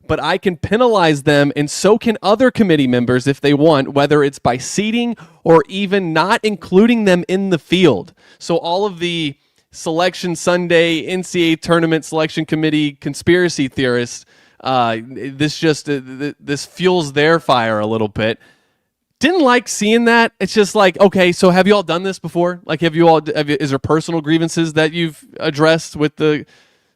but I can penalize them, and so can other committee members if they want, whether it's by seeding or even not including them in the field. So all of the Selection Sunday, NCAA tournament selection committee conspiracy theorists, this fuels their fire a little bit. Didn't like seeing that. It's just like, okay, so have you all done this before? Like, is there personal grievances that you've addressed with the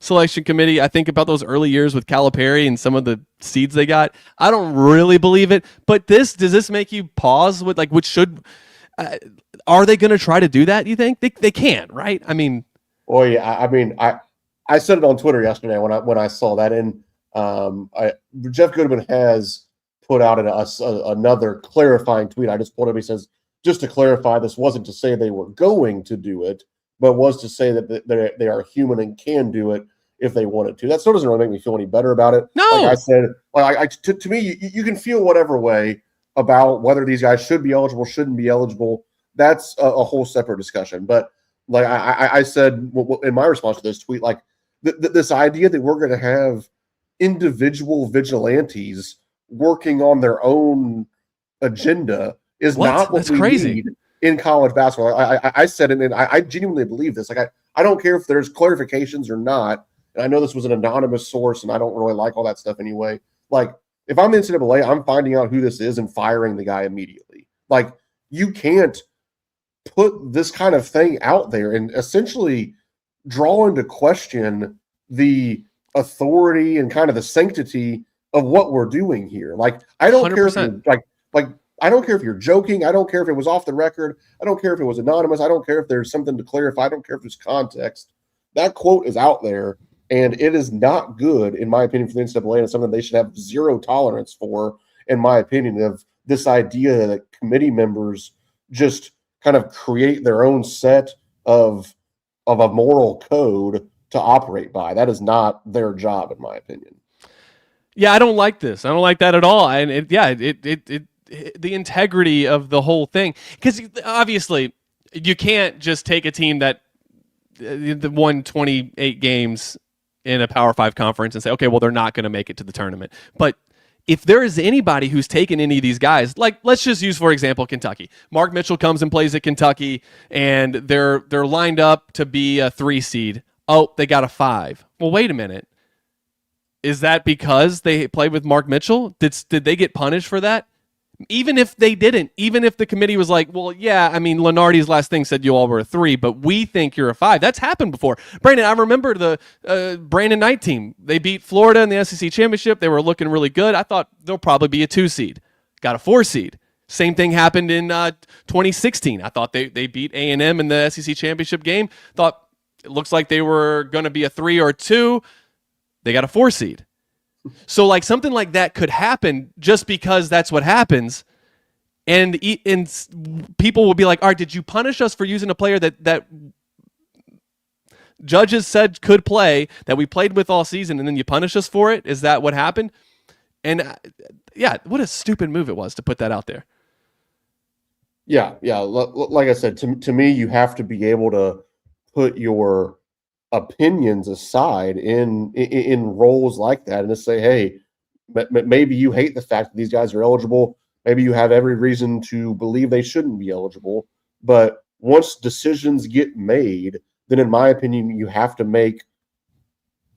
selection committee? I think about those early years with Calipari and some of the seeds they got. I don't really believe it, but does this make you pause with like, are they going to try to do that? You think they can't, right? I mean, well, yeah. I mean, I said it on Twitter yesterday when I saw that, and Jeff Goodman has put out another clarifying tweet. I just pulled up. He says, just to clarify, this wasn't to say they were going to do it, but was to say that they are human and can do it if they wanted to. That still doesn't really make me feel any better about it. No. Like I said, to me, you can feel whatever way about whether these guys should be eligible, shouldn't be eligible. That's a whole separate discussion. But like I said in my response to this tweet, like this idea that we're going to have individual vigilantes working on their own agenda is not what we need in college basketball. I said it, and I genuinely believe this. Like I don't care if there's clarifications or not. And I know this was an anonymous source, and I don't really like all that stuff anyway. Like if I'm the NCAA, I'm finding out who this is and firing the guy immediately. Like you can't put this kind of thing out there and essentially draw into question the authority and kind of the sanctity of what we're doing here. Like I don't 100%. Care if you're I don't care if you're joking. I don't care if it was off the record. I don't care if it was anonymous. I don't care if there's something to clarify. I don't care if there's context. That quote is out there, and it is not good, in my opinion, for the NCAA, and something they should have zero tolerance for, in my opinion, of this idea that committee members just kind of create their own set of a moral code to operate by. That is not their job, in my opinion. Yeah, I don't like this. I don't like that at all. And the integrity of the whole thing, because obviously you can't just take a team that won 28 games in a Power 5 conference and say, okay, well, they're not going to make it to the tournament. But if there is anybody who's taken any of these guys, like let's just use, for example, Kentucky. Mark Mitchell comes and plays at Kentucky, and they're lined up to be a 3 seed. Oh, they got a 5. Well, wait a minute. Is that because they played with Mark Mitchell? Did they get punished for that? Even if they didn't, even if the committee was like, well, yeah, I mean, Lenardi's last thing said you all were a 3, but we think you're a 5. That's happened before. Brandon, I remember the Brandon Knight team. They beat Florida in the SEC championship. They were looking really good. I thought they'll probably be a 2 seed. Got a 4 seed. Same thing happened in 2016. I thought they beat A&M in the SEC championship game. Thought it looks like they were going to be a 3 or a 2. They got a 4 seed. So like something like that could happen just because that's what happens. And people will be like, all right, did you punish us for using a player that judges said could play, that we played with all season, and then you punish us for it? Is that what happened? And yeah, what a stupid move it was to put that out there. Yeah. Like I said, to me, you have to be able to put your opinions aside in roles like that and to say, hey, maybe you hate the fact that these guys are eligible. Maybe you have every reason to believe they shouldn't be eligible. But once decisions get made, then in my opinion, you have to make,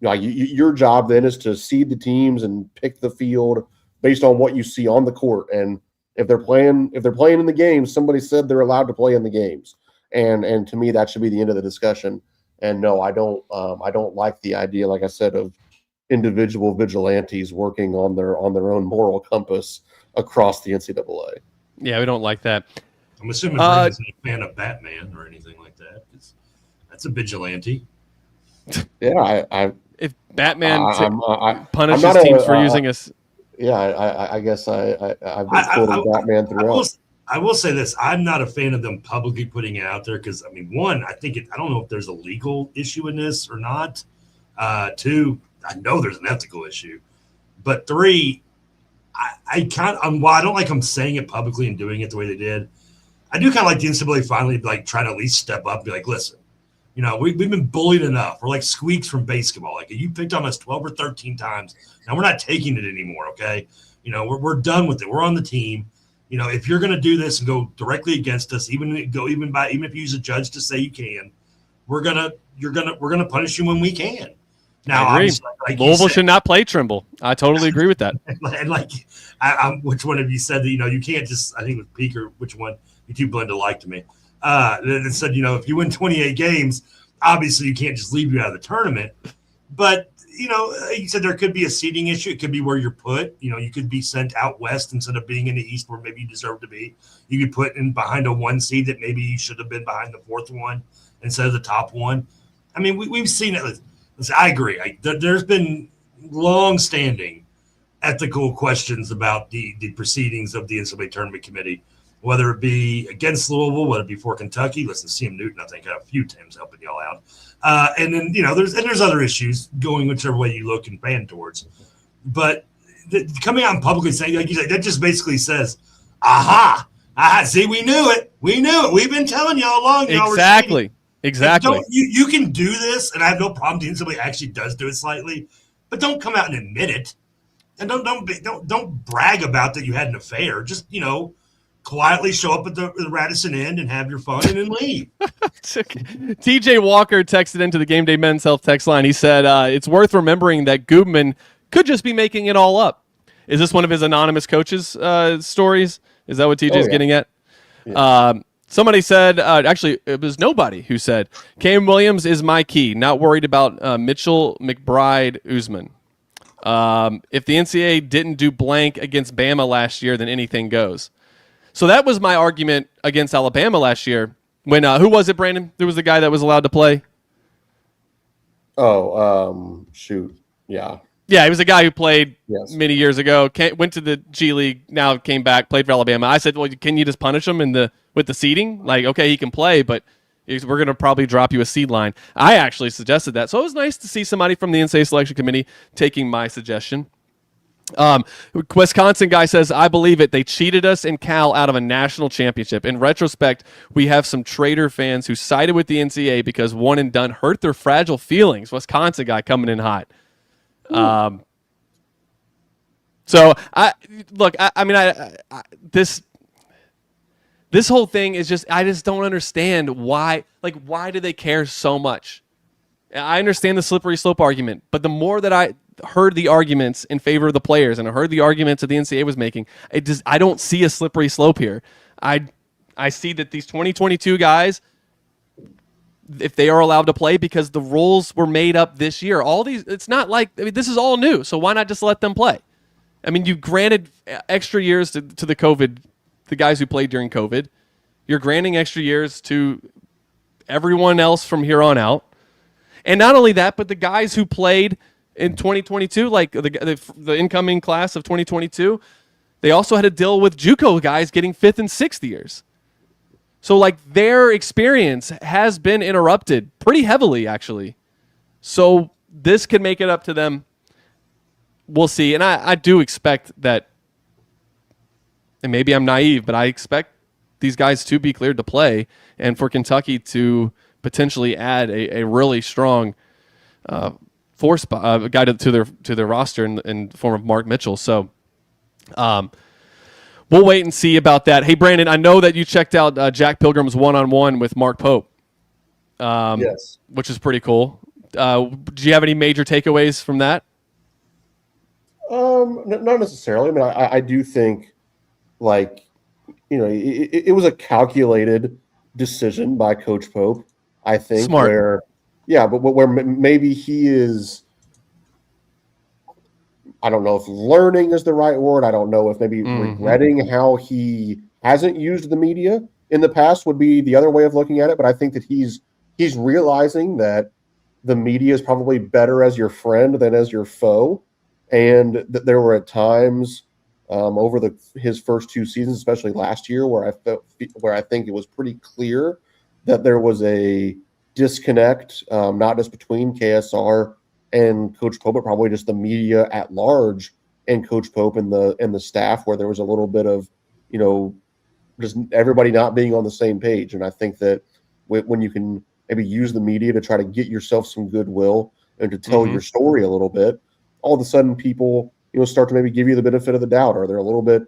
like, your job then is to seed the teams and pick the field based on what you see on the court. And if they're playing in the games, somebody said they're allowed to play in the games. And to me, that should be the end of the discussion. And no, I don't like the idea, like I said, of individual vigilantes working on their own moral compass across the NCAA. Yeah, we don't like that. I'm assuming Brandon's not a fan of Batman or anything like that. That's a vigilante. Yeah, if Batman I punishes teams for using us. Yeah, I guess I've been quoting Batman throughout. I will say this: I'm not a fan of them publicly putting it out there because, I mean, one, I don't know if there's a legal issue in this or not. 2, I know there's an ethical issue, but 3, I don't like them saying it publicly and doing it the way they did. I do kind of like the NCAA finally like try to at least step up and be like, listen, you know, we've been bullied enough. We're like squeaks from basketball. Like, you picked on us 12 or 13 times. Now we're not taking it anymore. Okay, you know, we're done with it. We're on the team. You know, if you're going to do this and go directly against us, even if you use a judge to say you can, we're gonna punish you when we can. Now, I agree. Like Louisville should not play Trimble. I totally agree with that. And like, which one of you said that, you know, you can't just, I think it was Peake or which one, you two blend alike to me. That said, you know, if you win 28 games, obviously you can't just leave you out of the tournament. But, you know, you said there could be a seeding issue. It could be where you're put. You know, you could be sent out west instead of being in the east where maybe you deserve to be. You could put in behind a 1 seed that maybe you should have been behind the 4th one instead of the top one. I mean, we've seen it. Listen, I agree. There's been long-standing ethical questions about the proceedings of the NCAA tournament committee, whether it be against Louisville, whether it be for Kentucky. Listen, CM Newton, I think, had a few times helping y'all out. And then, you know, there's other issues going whichever way you look and pan towards. But coming out and publicly saying, like you said, that just basically says, aha, see, we knew it. We knew it. We've been telling y'all along. Exactly. Exactly. You can do this, and I have no problem if somebody actually does do it slightly, but don't come out and admit it. And don't brag about that you had an affair. Just, you know, quietly show up at the Radisson Inn and have your fun and then leave. TJ Walker texted into the Game Day Men's Health text line. He said, it's worth remembering that Goobman could just be making it all up. Is this one of his anonymous coaches' stories? Is that what TJ's getting at? Yeah. Somebody said, actually, it was nobody who said, Cam Williams is my key. Not worried about Mitchell, McBride, Usman. If the NCAA didn't do blank against Bama last year, then anything goes. So that was my argument against Alabama last year. When who was it, Brandon? There was the guy that was allowed to play. Oh, shoot, yeah. Yeah, he was a guy who played many years ago. Went to the G League, now came back, played for Alabama. I said, well, can you just punish him with the seeding? Like, okay, he can play, but we're going to probably drop you a seed line. I actually suggested that. So it was nice to see somebody from the NCAA selection committee taking my suggestion. Wisconsin guy says, I believe it. They cheated us in Cal out of a national championship. In retrospect, we have some traitor fans who sided with the NCAA because one and done hurt their fragile feelings. Wisconsin guy coming in hot. So this whole thing is just, I just don't understand why do they care so much? I understand the slippery slope argument, but the more that heard the arguments in favor of the players and I heard the arguments that the NCAA was making, I don't see a slippery slope here. I see that these 2022 guys, if they are allowed to play, because the rules were made up this year. It's not like, this is all new, so why not just let them play? I mean, you granted extra years to the guys who played during COVID. You're granting extra years to everyone else from here on out. And not only that, but the guys who played in 2022, like the incoming class of 2022, they also had to deal with JUCO guys getting 5th and 6th years. So, like, their experience has been interrupted pretty heavily, actually. So this could make it up to them. We'll see. And I do expect that, and maybe I'm naive, but I expect these guys to be cleared to play and for Kentucky to potentially add a really strong guy to their roster in the form of Mark Mitchell. So we'll wait and see about that. Hey, Brandon, I know that you checked out Jack Pilgrim's one-on-one with Mark Pope. Yes. Which is pretty cool. Do you have any major takeaways from that? Not necessarily. I mean, I do think, like, it was a calculated decision by Coach Pope, I think. Smart. Where maybe he is, I don't know if learning is the right word. I don't know if maybe regretting how he hasn't used the media in the past would be the other way of looking at it. But I think that he's realizing that the media is probably better as your friend than as your foe. And that there were at times over his first 2 seasons, especially last year, where I think it was pretty clear that there was a disconnect, not just between KSR and Coach Pope, but probably just the media at large and Coach Pope and the staff, where there was a little bit of, just everybody not being on the same page. And I think that when you can maybe use the media to try to get yourself some goodwill and to tell your story a little bit, all of a sudden people, start to maybe give you the benefit of the doubt, or they're a little bit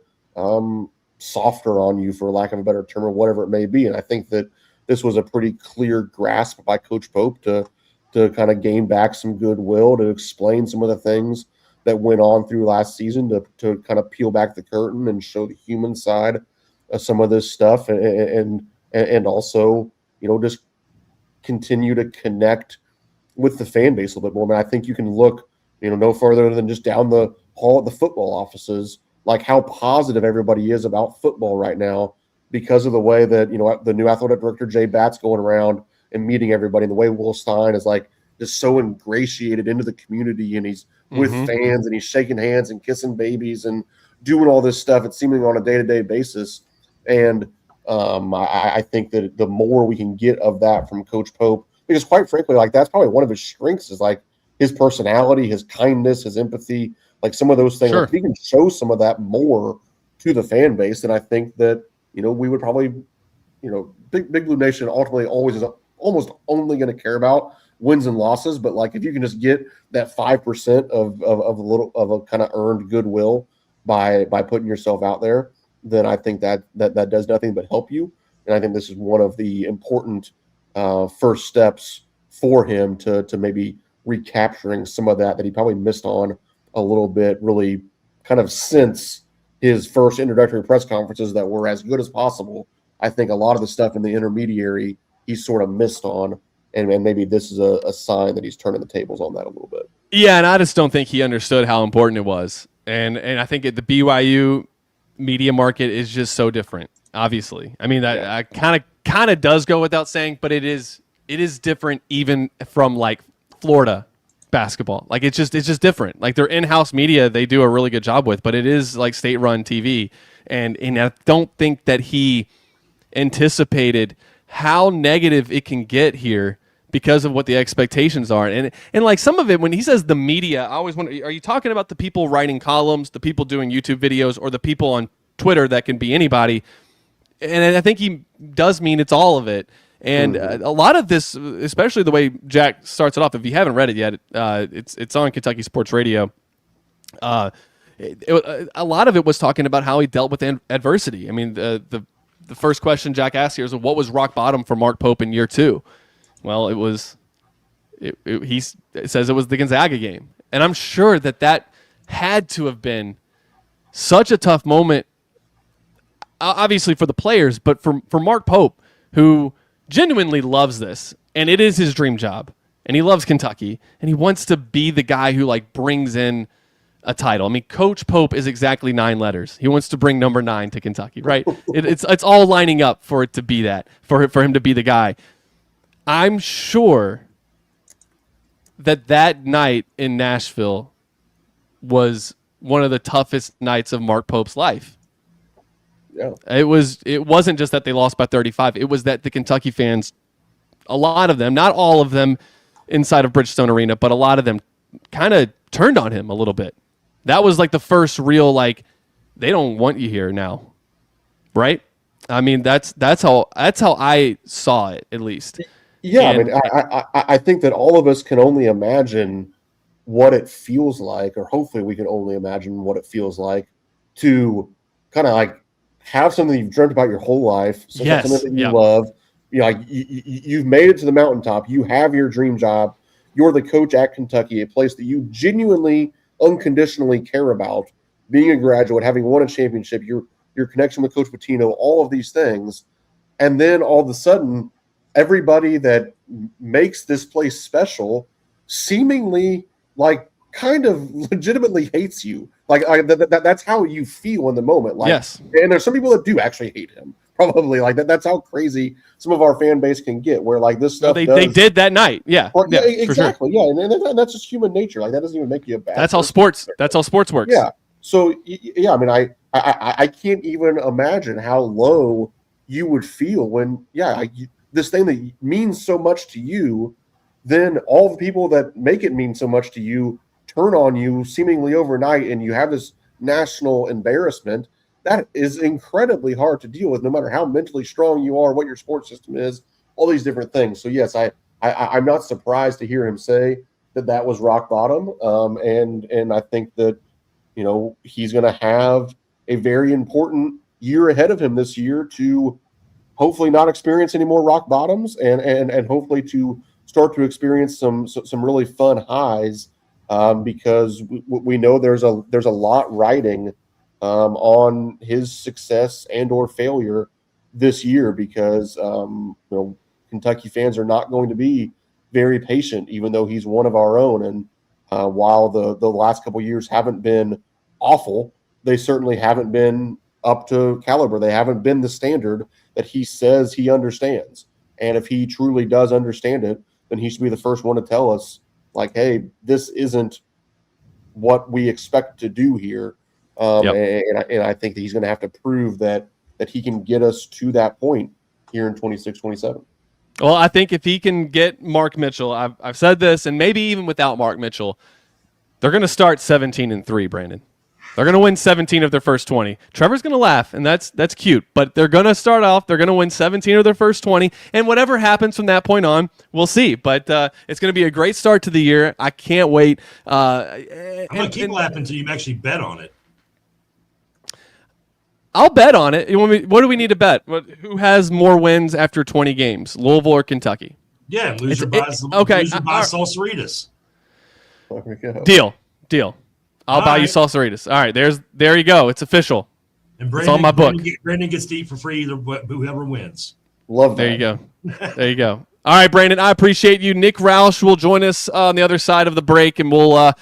softer on you, for lack of a better term, or whatever it may be. And I think that this was a pretty clear grasp by Coach Pope to kind of gain back some goodwill, to explain some of the things that went on through last season, to kind of peel back the curtain and show the human side of some of this stuff, and also, just continue to connect with the fan base a little bit more. I mean, I think you can look, no further than just down the hall at the football offices, like how positive everybody is about football right now because of the way that, the new athletic director, Jay Batt's, going around and meeting everybody, and the way Will Stein is, like, just so ingratiated into the community, and he's with fans, and he's shaking hands and kissing babies and doing all this stuff, it's seeming on a day-to-day basis. And I think that the more we can get of that from Coach Pope, because quite frankly, like, that's probably one of his strengths, is like his personality, his kindness, his empathy, like some of those things. Sure. If he can show some of that more to the fan base, then I think that, we would probably, Big Blue Nation ultimately always is almost only going to care about wins and losses. But, like, if you can just get that 5% of a kind of earned goodwill by putting yourself out there, then I think that does nothing but help you. And I think this is one of the important first steps for him to maybe recapturing some of that he probably missed on a little bit, really kind of since his first introductory press conferences that were as good as possible. I think a lot of the stuff in the intermediary he sort of missed on, and maybe this is a sign that he's turning the tables on that a little bit. Yeah, and I just don't think he understood how important it was. And I think the BYU media market is just so different, obviously. I mean, that kind of does go without saying, but it is different even from, like, Florida basketball. Like, it's just different. Like, their in-house media, they do a really good job with, but it is like state-run TV. And I don't think that he anticipated how negative it can get here because of what the expectations are. And like, some of it, when he says the media, I always wonder, are you talking about the people writing columns, the people doing YouTube videos, or the people on Twitter that can be anybody? And I think he does mean it's all of it. And a lot of this, especially the way Jack starts it off, if you haven't read it yet, it's on Kentucky Sports Radio. A lot of it was talking about how he dealt with adversity. I mean, the first question Jack asked here is, what was rock bottom for Mark Pope in year 2? Well, it says it was the Gonzaga game. And I'm sure that had to have been such a tough moment, obviously for the players, but for Mark Pope, who genuinely loves this, and it is his dream job, and he loves Kentucky, and he wants to be the guy who like brings in a title. I mean, Coach Pope is exactly 9 letters. He wants to bring number 9 to Kentucky, right? It's all lining up for it to be that, for him to be the guy. I'm sure that night in Nashville was one of the toughest nights of Mark Pope's life. Yeah. It wasn't just that they lost by 35. It was that the Kentucky fans, a lot of them, not all of them inside of Bridgestone Arena, but a lot of them kind of turned on him a little bit. That was like the first real, like, they don't want you here now. Right? I mean, that's how I saw it, at least. Yeah, and, I think that all of us can only imagine what it feels like, or hopefully we can only imagine what it feels like to kind of like have something you've dreamt about your whole life, something that you love. You know, like you've made it to the mountaintop. You have your dream job. You're the coach at Kentucky, a place that you genuinely, unconditionally care about. Being a graduate, having won a championship, your connection with Coach Pitino, all of these things, and then all of a sudden, everybody that makes this place special seemingly like kind of legitimately hates you. Like that's how you feel in the moment. Like, yes. And there's some people that do actually hate him. Probably like that. That's how crazy some of our fan base can get. Where like this stuff, they did that night. Yeah, well, yeah, exactly. Sure. Yeah, and that's just human nature. Like that doesn't even make you a bad. That's how sports. That's how sports works. Yeah. So yeah, I mean, I can't even imagine how low you would feel when this thing that means so much to you, then all the people that make it mean so much to you turn on you seemingly overnight, and you have this national embarrassment. That is incredibly hard to deal with, no matter how mentally strong you are, what your sports system is, all these different things. So yes, I'm not surprised to hear him say that was rock bottom. And I think that, you know, he's going to have a very important year ahead of him this year to hopefully not experience any more rock bottoms, and hopefully to start to experience some really fun highs, because we know there's a lot riding on his success and or failure this year, because you know, Kentucky fans are not going to be very patient, even though he's one of our own. And while the last couple of years haven't been awful, they certainly haven't been up to caliber. They haven't been the standard that he says he understands. And if he truly does understand it, then he should be the first one to tell us, like, hey, this isn't what we expect to do here. And I think that he's going to have to prove that he can get us to that point here in 26, 27. Well, I think if he can get Mark Mitchell, I've said this, and maybe even without Mark Mitchell, they're going to start 17-3, Brandon. They're going to win 17 of their first 20. Trevor's going to laugh, and that's cute. But they're going to start off. They're going to win 17 of their first 20, and whatever happens from that point on, we'll see. But it's going to be a great start to the year. I can't wait. I'm going to keep laughing until you actually bet on it. I'll bet on it. What do we need to bet? Who has more wins after 20 games, Louisville or Kentucky? Yeah, loser buys Salsaritas. There we go. Deal. I'll buy you Salsaritas. All right, there you go. It's official. And Brandon, it's on my book. Brandon gets to eat for free whoever wins. Love that. There you go. All right, Brandon, I appreciate you. Nick Roush will join us on the other side of the break, and we'll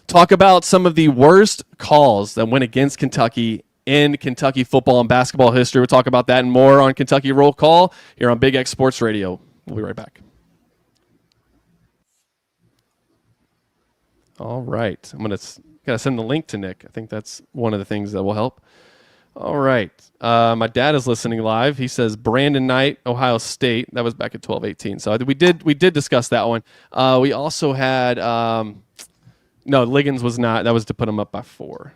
talk about some of the worst calls that went against Kentucky in Kentucky football and basketball history. We'll talk about that and more on Kentucky Roll Call here on Big X Sports Radio. We'll be right back. All right. I'm going to send the link to Nick. I think that's one of the things that will help. All right. My dad is listening live. He says Brandon Knight, Ohio State. That was back at 12-18. So we did discuss that one. We also had no, Liggins was not. That was to put him up by 4.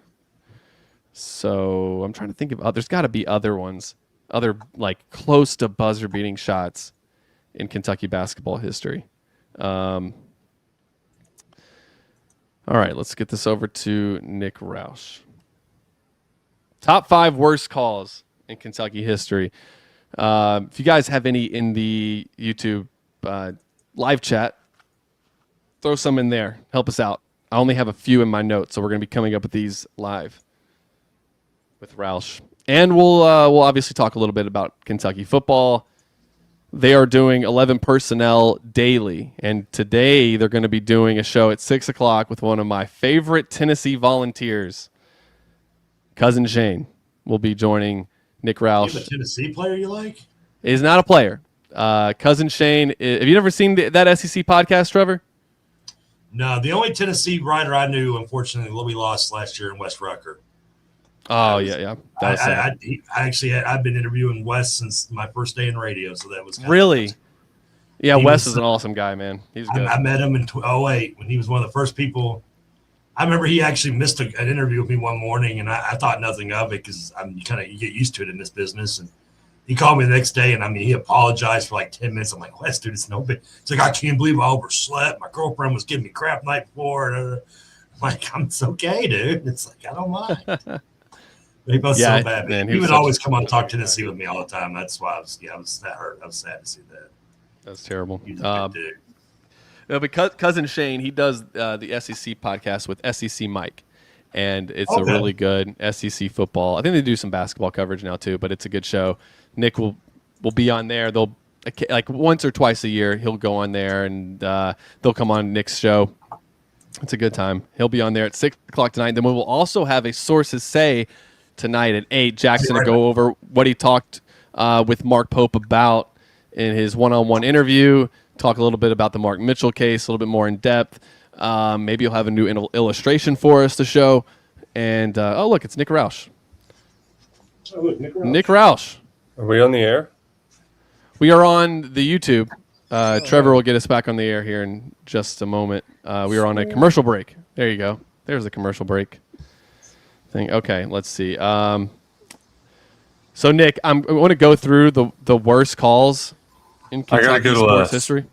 So I'm trying to think of there's got to be other ones, other like close to buzzer beating shots in Kentucky basketball history. All right, let's get this over to Nick Roush. Top 5 worst calls in Kentucky history. If you guys have any in the YouTube live chat, throw some in there. Help us out. I only have a few in my notes, so we're going to be coming up with these live with Roush. And we'll obviously talk a little bit about Kentucky football. They are doing 11 personnel daily, and today they're going to be doing a show at 6 o'clock with one of my favorite Tennessee Volunteers. Cousin Shane will be joining Nick Roush. You have a Tennessee player you like? He's not a player. Cousin Shane. Have you never seen that SEC podcast, Trevor? No, the only Tennessee writer I knew, unfortunately, we lost last year in West Rucker. Oh, yeah. I've been interviewing Wes since my first day in radio, so that was really. Yeah, Wes is an awesome guy, man. He's good. I met him in 2008 when he was one of the first people. I remember he actually missed an interview with me one morning, and I thought nothing of it because you get used to it in this business. And he called me the next day, and he apologized for like 10 minutes. I'm like, Wes, dude, it's no big. It's like, I can't believe I overslept. My girlfriend was giving me crap night before. I'm like, it's okay, dude. It's like, I don't mind. He was so bad, man. He would always come on and talk Tennessee with me all the time. That's why I was that hurt. I was sad to see that. That's terrible. He's a good dude. No, but Cousin Shane, he does the SEC podcast with SEC Mike, and it's a really good SEC football. I think they do some basketball coverage now too, but it's a good show. Nick will be on there. They'll like once or twice a year he'll go on there, and they'll come on Nick's show. It's a good time. He'll be on there at 6 o'clock tonight. Then we will also have a Sources Say tonight at 8. Jackson to go over what he talked with Mark Pope about in his one-on-one interview, talk a little bit about the Mark Mitchell case, a little bit more in depth. Maybe you'll have a new illustration for us to show. And, look, it's Nick Roush. Oh, look, Nick Roush. Nick Roush. Are we on the air? We are on the YouTube. Trevor will get us back on the air here in just a moment. We are on a commercial break. There you go. There's the commercial break. Okay, let's see. So, Nick, I want to go through the worst calls in Kentucky sports history.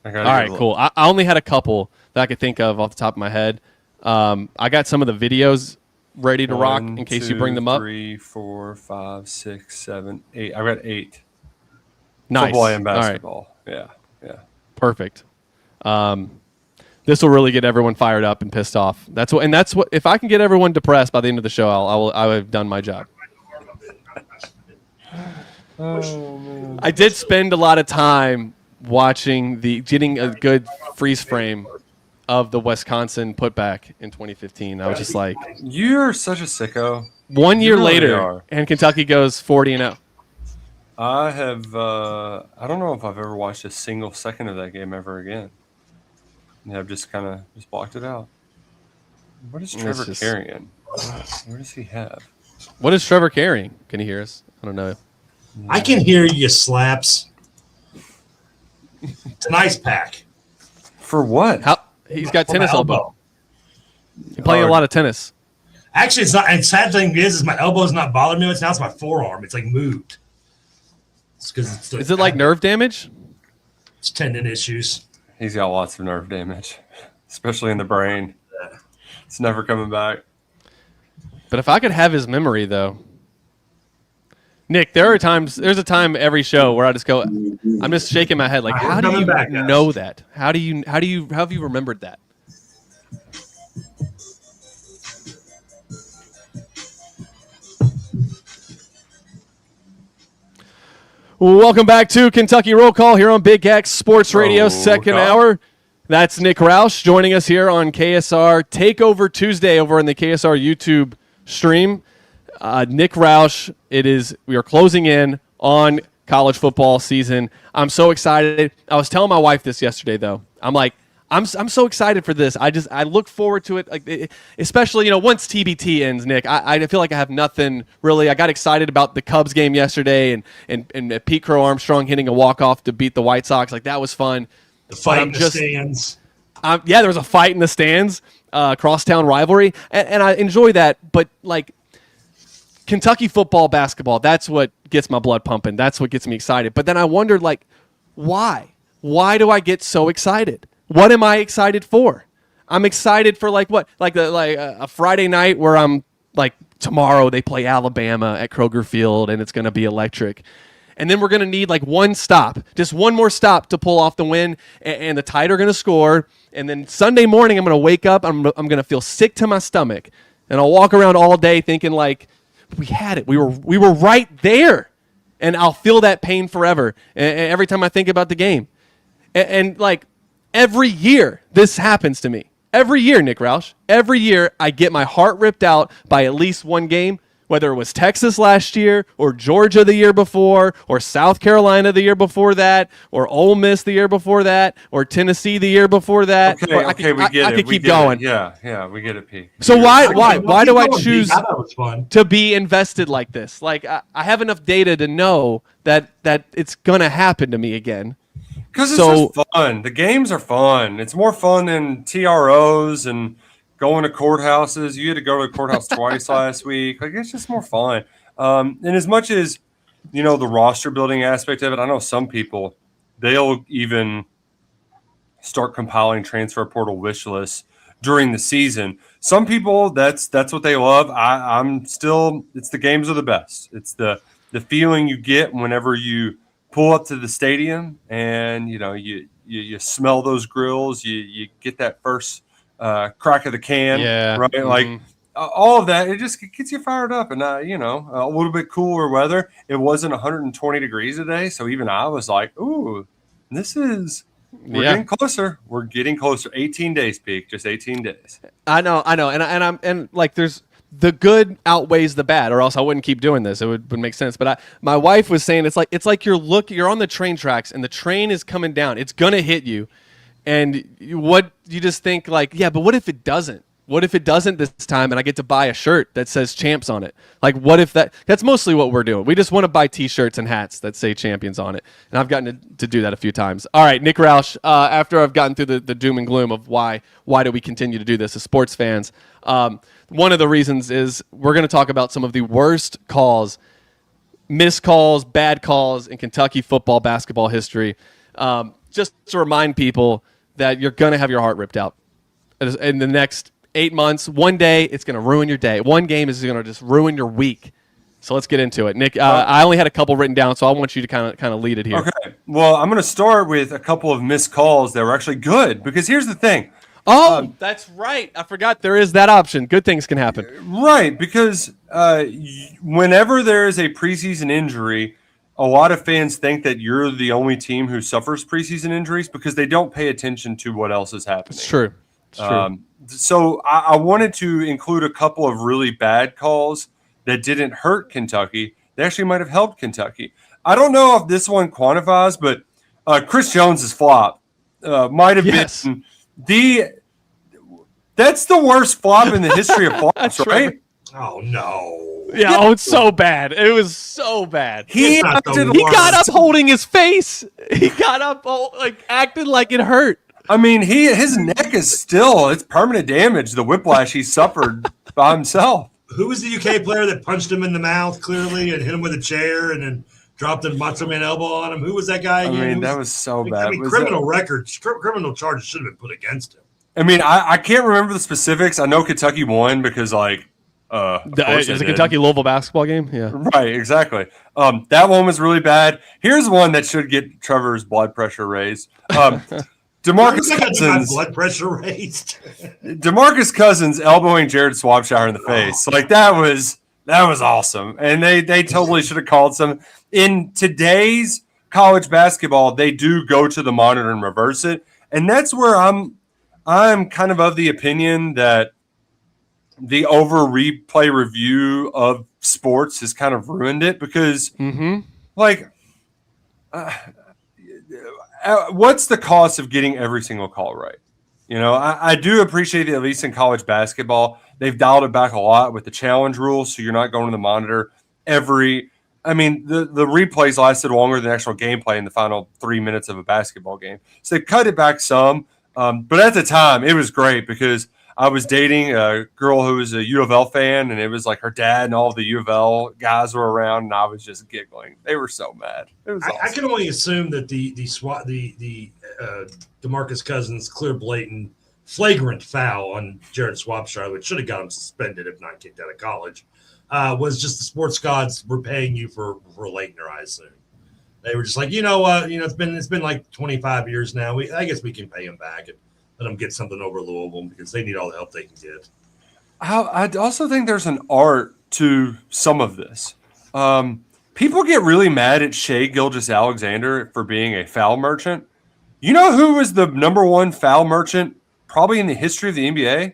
All right, cool. I only had a couple that I could think of off the top of my head. I got some of the videos ready to rock in case you bring them up. 3, 4, 5, 6, 7, 8. I got 8. Nice. Football and basketball. Right. Yeah. Perfect. This will really get everyone fired up and pissed off. That's what. If I can get everyone depressed by the end of the show, I will have done my job. I did spend a lot of time getting a good freeze frame of the Wisconsin putback in 2015. I was just like, you're such a sicko. 1 year later, and Kentucky goes 40-0. I have. I don't know if I've ever watched a single second of that game ever again. I've just kind of blocked it out. What is Trevor carrying? What does he have? What is Trevor carrying? Can you hear us? I don't know. I can hear you, slaps. It's an ice pack. For what? He's got tennis elbow. He's playing a lot of tennis. Actually, it's not. And sad thing is my elbow's not bothering me. It's my forearm. It's like moved. It's because is it like nerve damage? It's tendon issues. He's got lots of nerve damage, especially in the brain. It's never coming back. But if I could have his memory, though, Nick, there's a time every show where I just go, I'm just shaking my head like, how do you know that? How have you remembered that? Welcome back to Kentucky Roll Call here on Big X Sports Radio, second hour. That's Nick Roush joining us here on KSR Takeover Tuesday over on the KSR YouTube stream. Nick Roush, we are closing in on college football season. I'm so excited. I was telling my wife this yesterday, though. I'm like, I'm so excited for this. I look forward to it, especially once TBT ends. Nick, I feel like I have nothing really. I got excited about the Cubs game yesterday and Pete Crow Armstrong hitting a walk-off to beat the White Sox. Like, that was fun. The fight in the stands. There was a fight in the stands, crosstown rivalry, and I enjoy that. But like Kentucky football, basketball, that's what gets my blood pumping. That's what gets me excited. But then I wondered, like, why? Why do I get so excited? What am I excited for? I'm excited for a Friday night where I'm like, tomorrow they play Alabama at Kroger Field and it's going to be electric. and then we're going to need like one stop, just one more stop to pull off the win, and the Tide are going to score. And then Sunday morning, I'm going to wake up, I'm going to feel sick to my stomach, and I'll walk around all day thinking like, we had it. We were right there, and I'll feel that pain forever. And every time I think about the game, and like every year this happens to me. Every year, Nick Roush, every year I get my heart ripped out by at least one game, whether it was Texas last year or Georgia the year before or South Carolina the year before that or Ole Miss the year before that or Tennessee the year before that. Okay, I could keep going. Yeah, we get it, Peake. So why do I choose that to be invested like this? Like I have enough data to know that it's going to happen to me again. Because it's just fun. The games are fun. It's more fun than TROs and going to courthouses. You had to go to the courthouse twice last week. Like, it's just more fun. And as much as, the roster building aspect of it, I know some people, they'll even start compiling transfer portal wish lists during the season. Some people, that's what they love. I'm still, it's the games are the best. It's the feeling you get whenever you pull up to the stadium and you smell those grills, you get that first crack of the can, right? Mm-hmm. Like all of that, it just gets you fired up. And a little bit cooler weather. It wasn't 120 degrees today, so even I was like, "Ooh, we're getting closer. We're getting closer." 18 days, Peake, just 18 days. I know, and like there's. The good outweighs the bad, or else I wouldn't keep doing this. It would make sense. But my wife was saying it's like you're on the train tracks and the train is coming down. It's gonna hit you, and you just think like, yeah, but what if it doesn't? What if it doesn't this time and I get to buy a shirt that says champs on it? Like, what if that's mostly what we're doing. We just want to buy T-shirts and hats that say champions on it. And I've gotten to do that a few times. All right, Nick Roush, after I've gotten through the doom and gloom of why do we continue to do this as sports fans, one of the reasons is we're going to talk about some of the worst calls, missed calls, bad calls in Kentucky football, basketball history. Just to remind people that you're going to have your heart ripped out in the next 8 months. One day, it's going to ruin your day. One game is going to just ruin your week. So let's get into it. Nick, I only had a couple written down, so I want you to kind of lead it here. Okay. Well, I'm going to start with a couple of missed calls that were actually good, because here's the thing. Oh, that's right. I forgot there is that option. Good things can happen. Right, because whenever there is a preseason injury, a lot of fans think that you're the only team who suffers preseason injuries because they don't pay attention to what else is happening. It's true. So I wanted to include a couple of really bad calls that didn't hurt Kentucky. They actually might have helped Kentucky. I don't know if this one quantifies, but Chris Jones's flop might have been that's the worst flop in the history of flops, right? Oh no! Yeah, oh, it's so bad. It was so bad. He got up holding his face. He got up acted like it hurt. I mean, his neck is it's permanent damage. The whiplash he suffered by himself. Who was the UK player that punched him in the mouth clearly and hit him with a chair and then dropped a Macho Man elbow on him? Who was that guy again? I mean, that was so bad. I mean, criminal charges should have been put against him. I mean, I can't remember the specifics. I know Kentucky won because, like, it was a Kentucky-Louisville basketball game? Yeah. Right, exactly. That one was really bad. Here's one that should get Trevor's blood pressure raised. DeMarcus Cousins. Blood pressure raised. DeMarcus Cousins elbowing Jared Swabshire in the face. Like, that was awesome. And they totally should have called some. In today's college basketball, they do go to the monitor and reverse it. And that's where I'm kind of the opinion that the over replay review of sports has kind of ruined it, because what's the cost of getting every single call right? I do appreciate that at least in college basketball, they've dialed it back a lot with the challenge rule. So you're not going to the monitor the replays lasted longer than actual gameplay in the final 3 minutes of a basketball game. So they cut it back some. But at the time, it was great because I was dating a girl who was a U of L fan, and it was like her dad and all the U of L guys were around, and I was just giggling. They were so mad. It was awesome. I can only assume that the DeMarcus Cousins clear blatant flagrant foul on Jared Swabshire, which should have got him suspended if not kicked out of college, was just the sports gods were paying you for Leitner, I assume. They were just like, you know what, it's been like 25 years now. I guess we can pay him back and let them get something over Louisville because they need all the help they can get. I also think there's an art to some of this. People get really mad at Shai Gilgeous-Alexander for being a foul merchant. You know who was the number one foul merchant probably in the history of the NBA?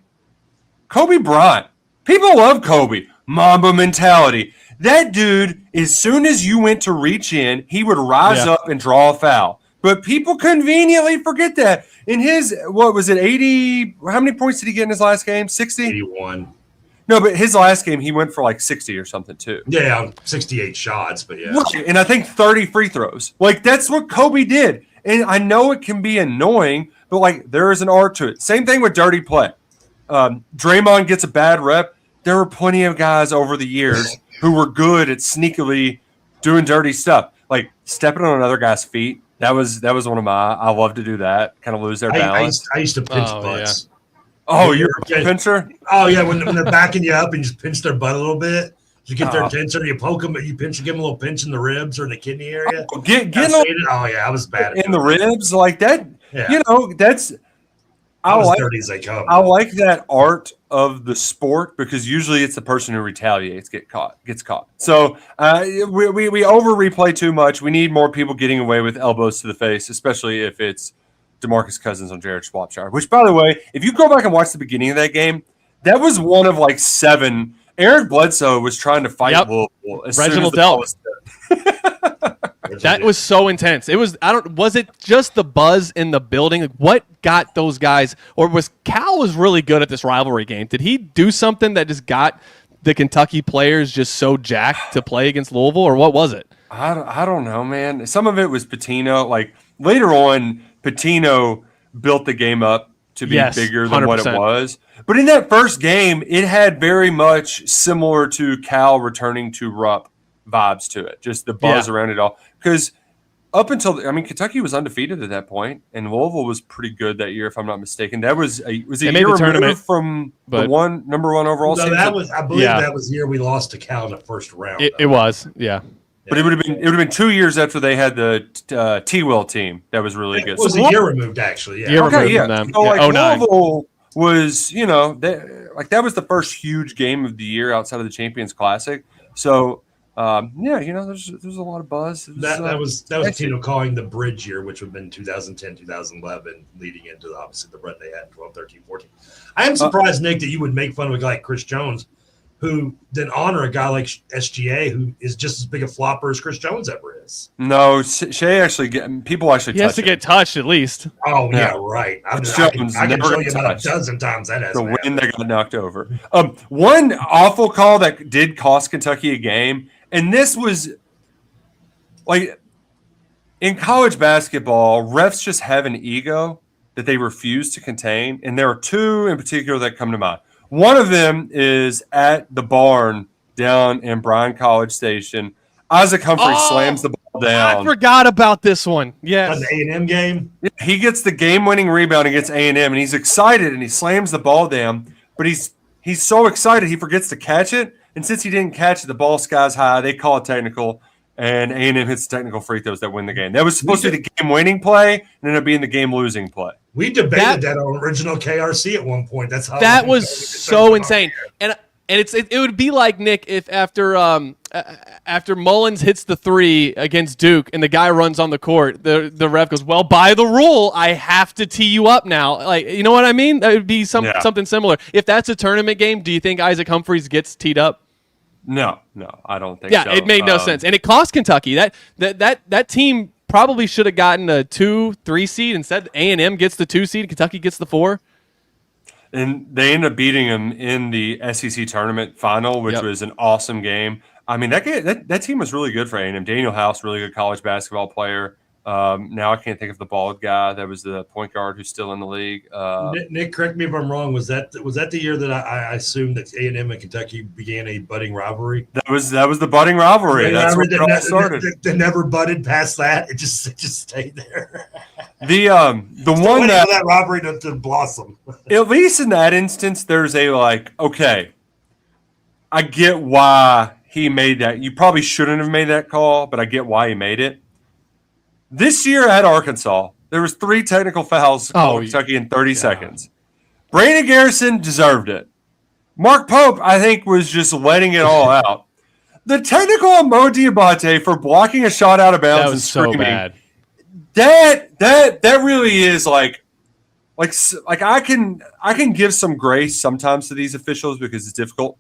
Kobe Bryant. People love Kobe. Mamba mentality. That dude, as soon as you went to reach in, he would rise up and draw a foul. But people conveniently forget that. In his, 80? How many points did he get in his last game? 60? 81. No, but his last game, he went for like 60 or something too. Yeah, 68 shots, but yeah. And I think 30 free throws. Like, that's what Kobe did. And I know it can be annoying, but, like, there is an art to it. Same thing with dirty play. Draymond gets a bad rep. There were plenty of guys over the years who were good at sneakily doing dirty stuff, like stepping on another guy's feet. That was one of my. I love to do that. Kind of lose their balance. I used to pinch butts. Yeah. Oh, you're a pincher? Oh yeah, when they're backing you up and you just pinch their butt a little bit, you get their attention. Or you poke them, you pinch, give them a little pinch in the ribs or in the kidney area. Oh yeah, I was bad in the ribs like that. Yeah. That's. Dirty as they come. I like that art of the sport because usually it's the person who retaliates gets caught. So we over replay too much. We need more people getting away with elbows to the face, especially if it's DeMarcus Cousins on Jared Swapshire. Which, by the way, if you go back and watch the beginning of that game, that was one of like 7. Eric Bledsoe was trying to fight Louisville. Reginald Dell. That was so intense. It was. Was it just the buzz in the building? Like, what got those guys? Or was Cal was really good at this rivalry game? Did he do something that just got the Kentucky players just so jacked to play against Louisville, or what was it? I don't know, man. Some of it was Pitino. Like later on, Pitino built the game up to be bigger than 100%. What it was. But in that first game, it had very much similar to Cal returning to Rupp vibes to it. Just the buzz around it all. Because up until Kentucky was undefeated at that point, and Louisville was pretty good that year, if I'm not mistaken. That was a year removed from the number one overall. No, that was, I believe, that was the year we lost to Cal in the first round. It was, yeah. But it would have been 2 years after they had the T-Will team that was really good. It was a year removed, actually. Yeah. From them. So Louisville was, that was the first huge game of the year outside of the Champions Classic. So. There's a lot of buzz. That was Tino calling the bridge year, which would have been 2010, 2011, leading into obviously the run they had in 12, 13, 14. I am surprised, Nick, that you would make fun of a guy like Chris Jones, who then honor a guy like SGA, who is just as big a flopper as Chris Jones ever is. No, Shai people actually he has to get touched at least. Oh yeah, right. I can show you about a dozen times that has the win that got knocked over. One awful call that did cost Kentucky a game. And this was like in college basketball, refs just have an ego that they refuse to contain. And there are 2 in particular that come to mind. One of them is at the barn down in Bryan College Station. Isaac Humphrey slams the ball down. I forgot about this one. Yes. The A&M game. He gets the game-winning rebound against A&M, and he's excited, and he slams the ball down. But he's so excited he forgets to catch it. And since he didn't catch it, the ball skies high. They call it technical, and A&M hits technical free throws that win the game. That was supposed to be the game-winning play, and ended up being the game-losing play. We debated that on original KRC at one point. That's how that was so insane. And it would be like, Nick, if after Mullins hits the 3 against Duke and the guy runs on the court, the ref goes, "Well, by the rule, I have to tee you up now." Like, you know what I mean? That would be something similar. If that's a tournament game, do you think Isaac Humphries gets teed up? No, I don't think so. Yeah, it made no sense. And it cost Kentucky. That team probably should have gotten a 2-3 seed. Instead, A&M gets the 2 seed, Kentucky gets the 4. And they ended up beating them in the SEC tournament final, which was an awesome game. I mean, that team was really good for A&M. Daniel House, really good college basketball player. Now I can't think of the bald guy that was the point guard who's still in the league. Nick, correct me if I'm wrong. Was that the year that I assumed that A&M and Kentucky began a budding rivalry? That was the budding rivalry. That's where it all started. They never budded past that. It just stayed there. The one that rivalry to blossom. At least in that instance, there's a okay, I get why he made that. You probably shouldn't have made that call, but I get why he made it. This year at Arkansas, there was 3 technical fouls called Kentucky in 30 seconds. Brandon Garrison deserved it. Mark Pope, I think, was just letting it all out. The technical on Mo Diabate for blocking a shot out of bounds that was and screaming, so bad. That really is like I can give some grace sometimes to these officials because it's difficult.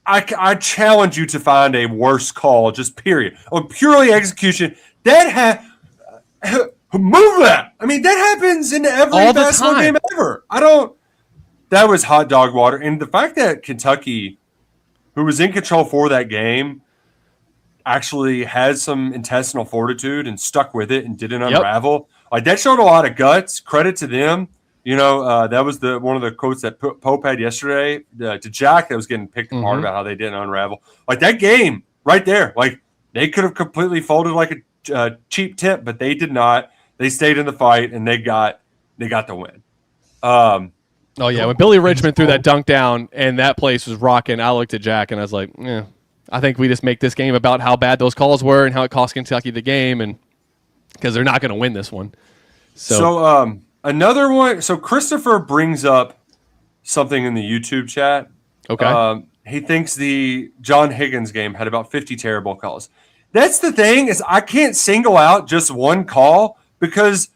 I challenge you to find a worse call, just period. On purely execution, move that. I mean, that happens in every basketball game ever. That was hot dog water. And the fact that Kentucky, who was in control for that game, actually had some intestinal fortitude and stuck with it and didn't unravel. Like, that showed a lot of guts. Credit to them. You know, that was one of the quotes that Pope had yesterday to Jack that was getting picked apart about how they didn't unravel. Like, that game right there, like, they could have completely folded like a cheap tip, but they did not. They stayed in the fight, and they got the win. When Billy Richmond threw that dunk down and that place was rocking, I looked at Jack and I was like, I think we just make this game about how bad those calls were and how it cost Kentucky the game, and because they're not going to win this one. So another one. So Christopher brings up something in the YouTube chat. Okay. He thinks the John Higgins game had about 50 terrible calls. That's the thing, is I can't single out just one call because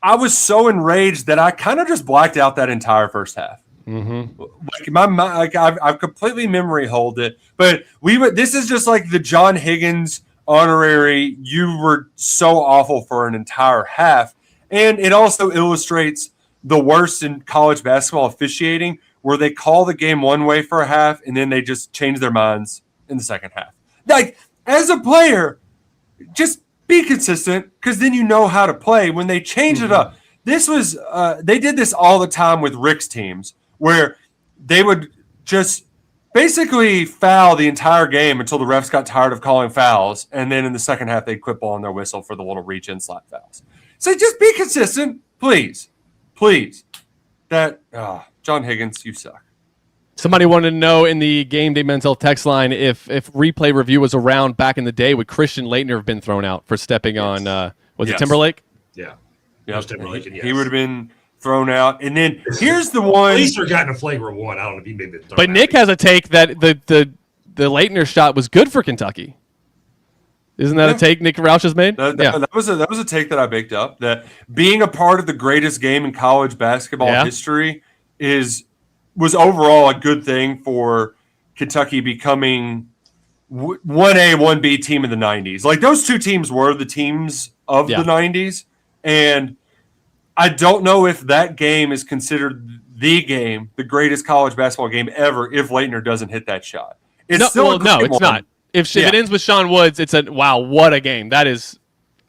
I was so enraged that I kind of just blacked out that entire first half. Like my mind, I've completely memory hold it. But this is just like the John Higgins honorary. You were so awful for an entire half, and it also illustrates the worst in college basketball officiating, where they call the game one way for a half and then they just change their minds in the second half. Like, as a player, just be consistent, because then you know how to play when they change it up. This was they did this all the time with Rick's teams, where they would just basically foul the entire game until the refs got tired of calling fouls, and then in the second half they'd quit blowing their whistle for the little reach-in slap fouls. So just be consistent, please. John Higgins, you suck. Somebody wanted to know in the Game Day Men's Health text line if replay review was around back in the day, would Christian Laettner have been thrown out for stepping on, it Timberlake? Yeah. Timberlake. He would have been thrown out. And then here's the one. At least they're gotten a flagrant one. I don't know if he may have been thrown But out. Nick has a take that the Laettner shot was good for Kentucky. Isn't that a take Nick Roush has made? That was a take that I baked up. That being a part of the greatest game in college basketball history was overall a good thing for Kentucky becoming 1A, 1B team in the 90s. Like, those two teams were the teams of the 90s. And I don't know if that game is considered the greatest college basketball game ever, if Laettner doesn't hit that shot. It's not. If it ends with Sean Woods, it's wow, what a game. That is,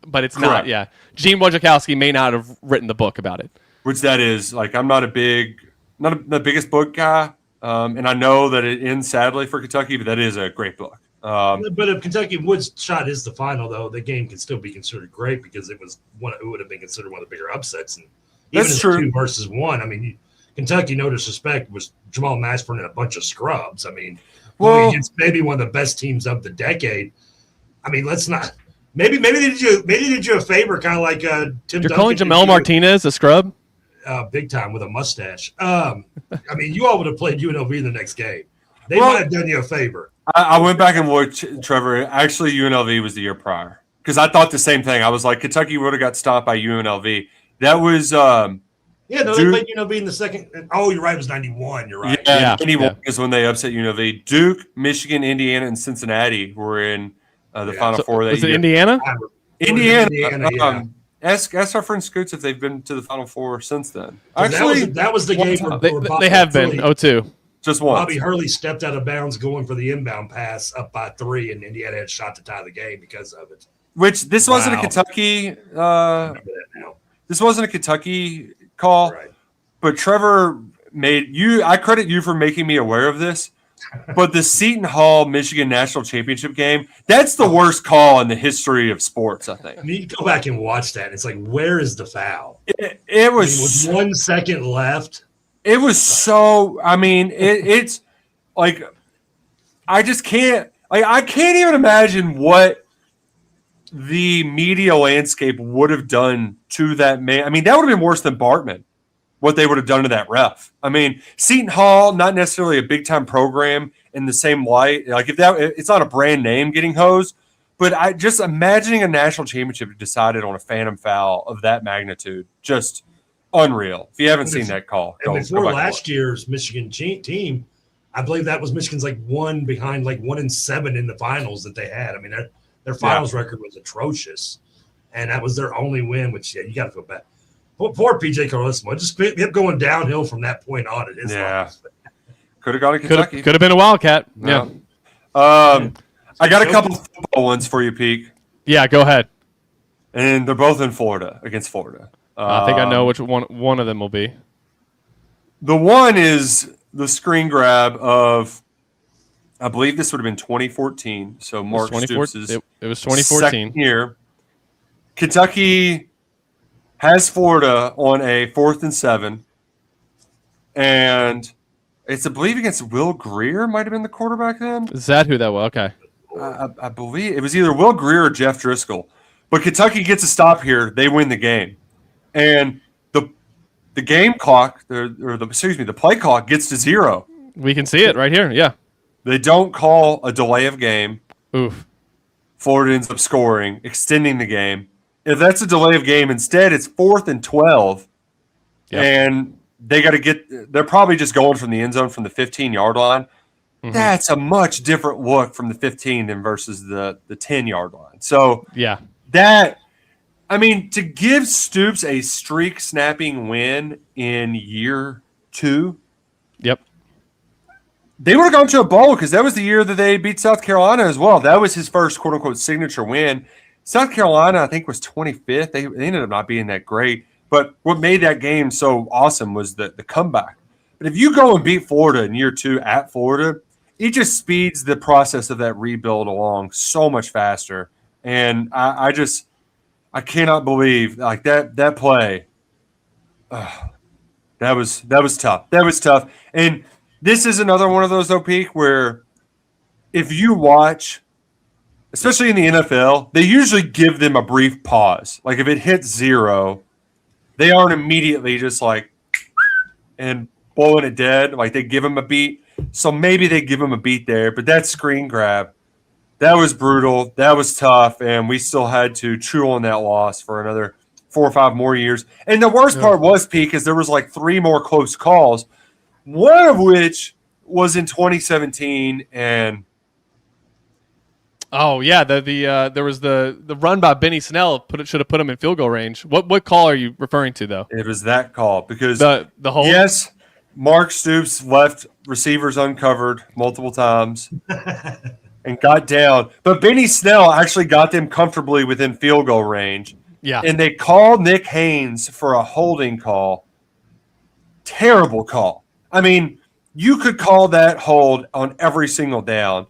but it's Correct. not, yeah. Gene Wojciechowski may not have written the book about it. Which that is, like, I'm not the biggest book guy, and I know that it ends sadly for Kentucky, but that is a great book. But if Kentucky Woods shot is the final, though, the game can still be considered great because it would have been considered one of the bigger upsets. And even That's true. 2 versus 1, I mean, Kentucky, no disrespect, was Jamal Mashburn and a bunch of scrubs. I mean, it's maybe one of the best teams of the decade. I mean, let's not. Maybe they did you a favor, kind of like Tim. You're calling Jamel Martinez a scrub? Big time with a mustache. I mean, you all would have played UNLV in the next game. They might have done you a favor. I went back and looked, Trevor. Actually, UNLV was the year prior, because I thought the same thing. I was like, Kentucky would have got stopped by UNLV. That was they played UNLV in the second. Oh, you're right. It was 91. You're right. Yeah, 91 is when they upset UNLV. Duke, Michigan, Indiana, and Cincinnati were in the Final Four that year. Was it Indiana? Indiana. Ask our friend Scoots if they've been to the Final Four since then. Actually, that was the game where they have been. 0-2. Just once. Bobby Hurley stepped out of bounds going for the inbound pass up by 3, and Indiana had a shot to tie the game because of it. Which this wasn't a Kentucky. This wasn't a Kentucky call, right. But Trevor made you. I credit you for making me aware of this. But the Seton Hall Michigan National Championship game, that's the worst call in the history of sports, I think. I mean, you go back and watch that, and it's like, where is the foul? It was with 1 second left. It was so. I mean, it's like I just can't. Like, I can't even imagine what the media landscape would have done to that man. I mean, that would have been worse than Bartman, what they would have done to that ref. I mean, Seton Hall, not necessarily a big-time program in the same light. Like, if that, it's not a brand name getting hosed, but I just imagining a national championship decided on a phantom foul of that magnitude, just unreal. If you haven't seen that call, go before last year's Michigan team, I believe that was Michigan's like 1-7 in the finals that they had. I mean, their finals record was atrocious, and that was their only win. Which you got to feel bad. Poor PJ Carlesimo just kept going downhill from that point on. At his life. Could have gone to Kentucky. Could have been a Wildcat. Yeah. I got a couple of football ones for you, Peake. Yeah, go ahead. And they're both in Florida, against Florida. I think I know which one of them will be. The one is the screen grab of, I believe this would have been 2014. So Mark Stoops' it was 2014 second year. Kentucky has Florida on a 4th and 7, and it's, I believe, against Will Greer. Might have been the quarterback then. Is that who that was? Okay. I believe it was either Will Greer or Jeff Driscoll. But Kentucky gets a stop here. They win the game. And the game clock, the play clock gets to 0. We can see it right here. Yeah. They don't call a delay of game. Oof. Florida ends up scoring, extending the game. If that's a delay of game, instead it's 4th and 12. Yep. And they're probably just going from the end zone from the 15-yard line. Mm-hmm. That's a much different look from the 15 than versus the 10-yard line. So to give Stoops a streak snapping win in year 2. Yep. They would have gone to a bowl because that was the year that they beat South Carolina as well. That was his first quote unquote signature win. South Carolina, I think, was 25th. They ended up not being that great. But what made that game so awesome was the comeback. But if you go and beat Florida in year 2 at Florida, it just speeds the process of that rebuild along so much faster. And I cannot believe like that play. That was tough. That was tough. And this is another one of those, though, Peake, where if you watch, especially in the NFL, they usually give them a brief pause. Like if it hits 0, they aren't immediately just like and blowing it dead. Like they give them a beat. So maybe they give them a beat there. But that screen grab, that was brutal. That was tough. And we still had to chew on that loss for another 4 or 5 more years. And the worst part was, Peake, is there was like 3 more close calls, one of which was in 2017. And oh yeah, there was the run by Benny Snell should have put him in field goal range. What call are you referring to though? It was that call because the hold. Yes, Mark Stoops left receivers uncovered multiple times and got down, but Benny Snell actually got them comfortably within field goal range. Yeah, and they called Nick Haynes for a holding call. Terrible call. I mean, you could call that hold on every single down.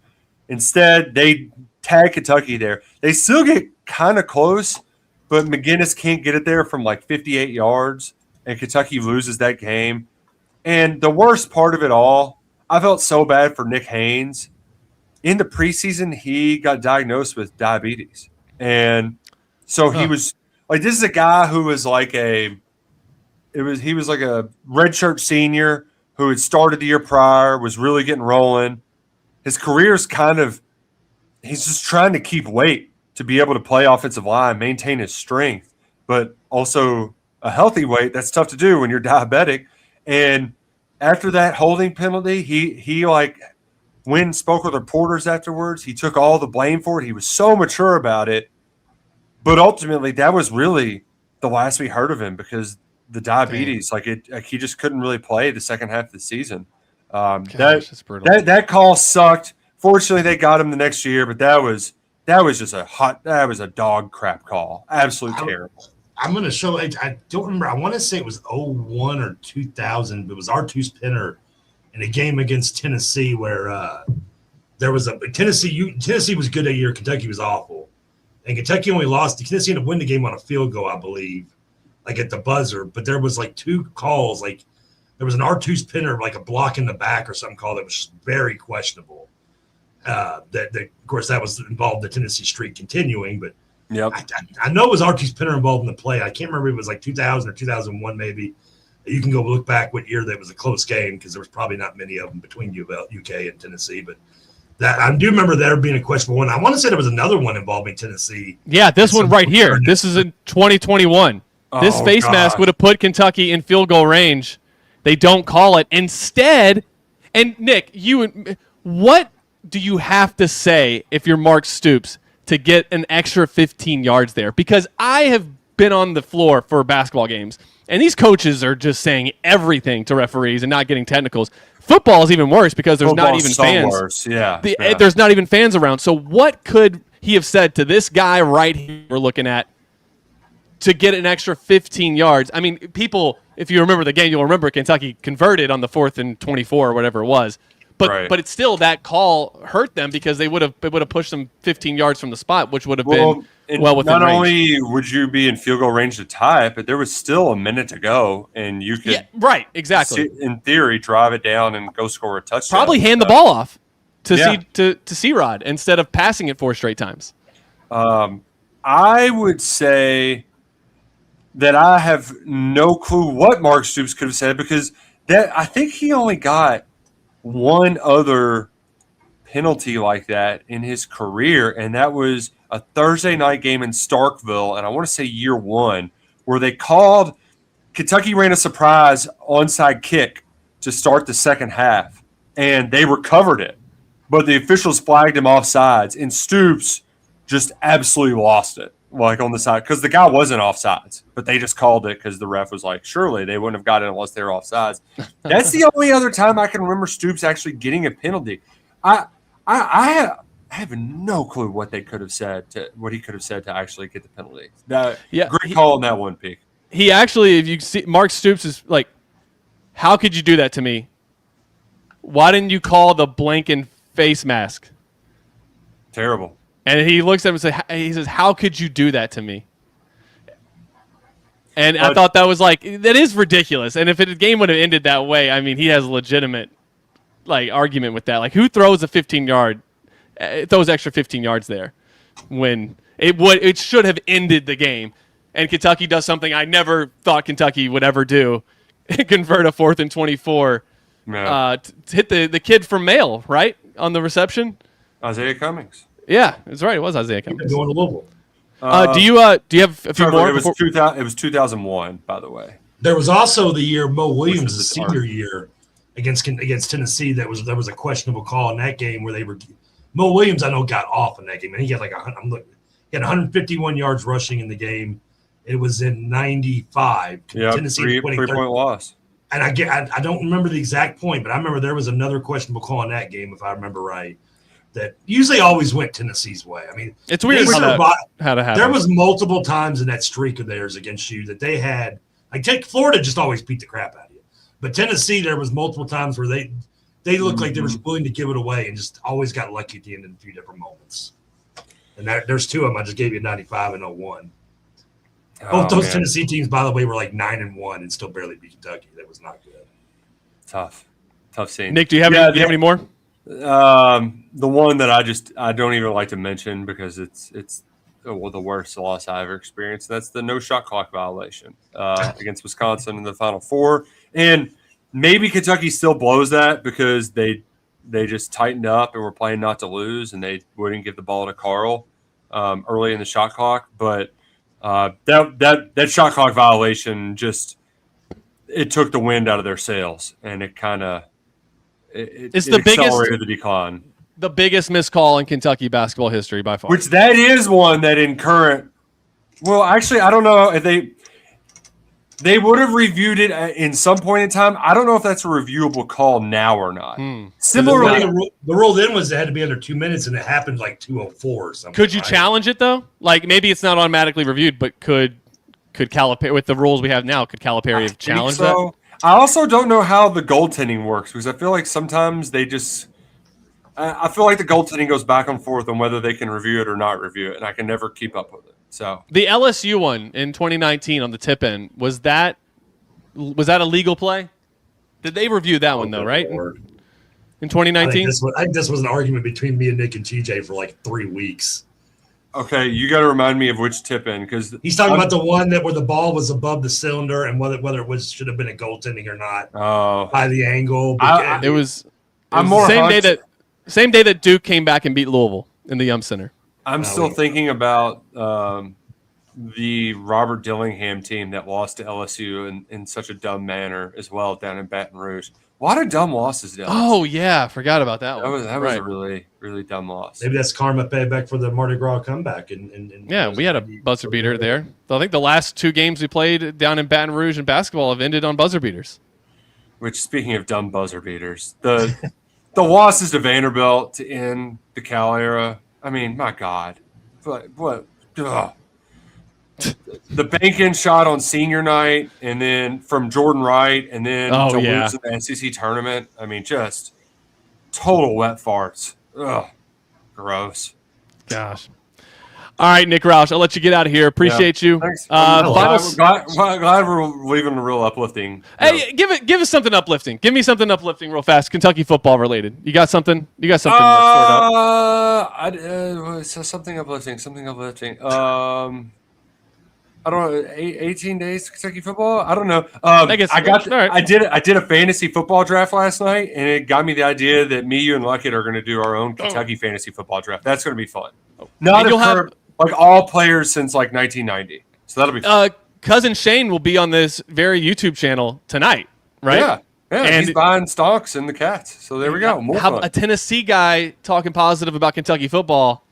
Instead, they tag Kentucky there. They still get kind of close, but McGinnis can't get it there from like 58 yards, and Kentucky loses that game. And the worst part of it all, I felt so bad for Nick Haynes. In the preseason, he got diagnosed with diabetes. And so he was like, this is a guy who was like he was like a redshirt senior who had started the year prior, was really getting rolling. His career's he's just trying to keep weight to be able to play offensive line, maintain his strength, but also a healthy weight. That's tough to do when you're diabetic. And after that holding penalty, he like went and spoke with reporters afterwards. He took all the blame for it. He was so mature about it. But ultimately, that was really the last we heard of him because the diabetes, he just couldn't really play the second half of the season. That's brutal. That call sucked. Fortunately, they got him the next year, but that was just that was a dog crap call. Absolutely terrible. I'm going to show. I don't remember. I want to say it was 2001 or 2000. It was Artus Penner in a game against Tennessee where there was a Tennessee was good that year. Kentucky was awful, and Kentucky only lost. Tennessee ended up winning the game on a field goal, I believe, like at the buzzer. But there was like 2 calls. Like there was an Artus Penner, like a block in the back or something called that was just very questionable. That of course that was involved the Tennessee streak continuing, but Yep. I know it was Archie's Pinner involved in the play. I can't remember if it was like 2000 or 2001 maybe. You can go look back what year that was a close game because there was probably not many of them between UK and Tennessee. But that I do remember there being a questionable one. I want to say there was another one involving Tennessee. Yeah, this one right here. This is in 2021. This face mask would have put Kentucky in field goal range. They don't call it. Instead, and Nick, what do you have to say if you're Mark Stoops to get an extra 15 yards there? Because I have been on the floor for basketball games, and these coaches are just saying everything to referees and not getting technicals. Football is even worse because there's not even fans. Worse. Yeah. There's not even fans around. So what could he have said to this guy right here we're looking at to get an extra 15 yards? I mean, people, if you remember the game, you'll remember Kentucky converted on the 4th and 24 or whatever it was. But it's still, that call hurt them because it would have pushed them 15 yards from the spot, which would have been well within range. Not only would you be in field goal range to tie it, but there was still a minute to go, and you could exactly in theory drive it down and go score a touchdown. Probably hand the ball off to C-Rod instead of passing it 4 straight times. I would say that I have no clue what Mark Stoops could have said because I think he only got one other penalty like that in his career, and that was a Thursday night game in Starkville, and I want to say year 1, where they called Kentucky ran a surprise onside kick to start the second half, and they recovered it, but the officials flagged him offsides, and Stoops just absolutely lost it, like on the side, because the guy wasn't offsides, but they just called it because the ref was like, surely they wouldn't have got it unless they were offsides. That's the only other time I can remember Stoops actually getting a penalty. I have no clue what he could have said to actually get the penalty. Great call on that one, Peake. He actually, if you see, Mark Stoops is like, how could you do that to me? Why didn't you call the blanking face mask? Terrible. And he looks at him and he says, how could you do that to me? And I thought that was that is ridiculous. And if the game would have ended that way, I mean, he has a legitimate argument with that. Like, who throws a 15-yard, throws extra 15 yards there when it should have ended the game? And Kentucky does something I never thought Kentucky would ever do, convert a 4th and 24 to hit the kid from Mail, right, on the reception. Isaiah Cummings. Yeah, that's right. It was Isaiah Cummings. Going to Louisville. Do you have a few more? It was 2001, by the way. There was also the year Mo Williams, the senior year, against Tennessee. There was a questionable call in that game where Mo Williams, I know, got off in that game, and he had he had 151 yards rushing in the game. It was in '95. Yeah, Tennessee 3-point loss. And I don't remember the exact point, but I remember there was another questionable call in that game, if I remember right. That usually always went Tennessee's way. I mean, it's weird how to happen. There was multiple times in that streak of theirs against you that they had Florida just always beat the crap out of you, but Tennessee there was multiple times where they looked like they were willing to give it away and just always got lucky at the end in a few different moments. And there's 2 of them. I just gave you 95 and 01. Both those Tennessee teams, by the way, were 9-1 and still barely beat Kentucky. That was not good. Tough scene. Nick, do you have any more? The one that I don't even like to mention because it's the worst loss I ever experienced. That's the no shot clock violation against Wisconsin in the Final Four. And maybe Kentucky still blows that because they just tightened up and were playing not to lose, and they wouldn't give the ball to Carl early in the shot clock. But that shot clock violation it took the wind out of their sails, and it kind of it's the accelerated the decline. The biggest missed call in Kentucky basketball history by far. Which that is one that in current – well, actually, I don't know if they would have reviewed it in some point in time. I don't know if that's a reviewable call now or not. Similarly, the rule then was it had to be under 2 minutes, and it happened 2:04 or something. Could you challenge it, though? Maybe it's not automatically reviewed, but could Calipari – with the rules we have now, could Calipari have challenged that? I also don't know how the goaltending works because I feel like sometimes they just – I feel like the goaltending goes back and forth on whether they can review it or not review it, and I can never keep up with it. So the LSU one in 2019 on the tip end, was that a legal play? Did they review that one, though, right? In 2019? I think this was an argument between me and Nick and TJ for 3 weeks. Okay, you got to remind me of which tip in because he's talking about the one where the ball was above the cylinder and whether it should have been a goaltending or not. Oh, by the angle. It was I'm the more same day that Duke came back and beat Louisville in the Yum Center. I'm still thinking about the Robert Dillingham team that lost to LSU in such a dumb manner as well down in Baton Rouge. A lot of dumb losses down. Oh yeah, I forgot about that one. That was a really, really dumb loss. Maybe that's karma payback for the Mardi Gras comeback. And yeah, we had a buzzer beater there. I think the last 2 games we played down in Baton Rouge in basketball have ended on buzzer beaters. Which, speaking of dumb buzzer beaters, the losses to Vanderbilt to end the Cal era. I mean, my God, what? Ugh. The bank-in shot on senior night, and then from Jordan Wright, and then to lose in the SEC tournament. I mean, just total wet farts. Ugh, gross. Gosh. All right, Nick Roush, I'll let you get out of here. Appreciate you. Thanks. Glad we're leaving the real uplifting. Hey, give us something uplifting. Give me something uplifting real fast. Kentucky football related. You got something? Stored up? Something uplifting. I don't know. 18 days to Kentucky football. I don't know. I did a fantasy football draft last night, and it got me the idea that me, you, and Luckett are going to do our own Kentucky fantasy football draft. That's going to be fun. Not like all players since like 1990. So that'll be fun. Cousin Shane will be on this very YouTube channel tonight, right? Yeah. And he's buying stocks in the Cats. So there we go. More fun. A Tennessee guy talking positive about Kentucky football.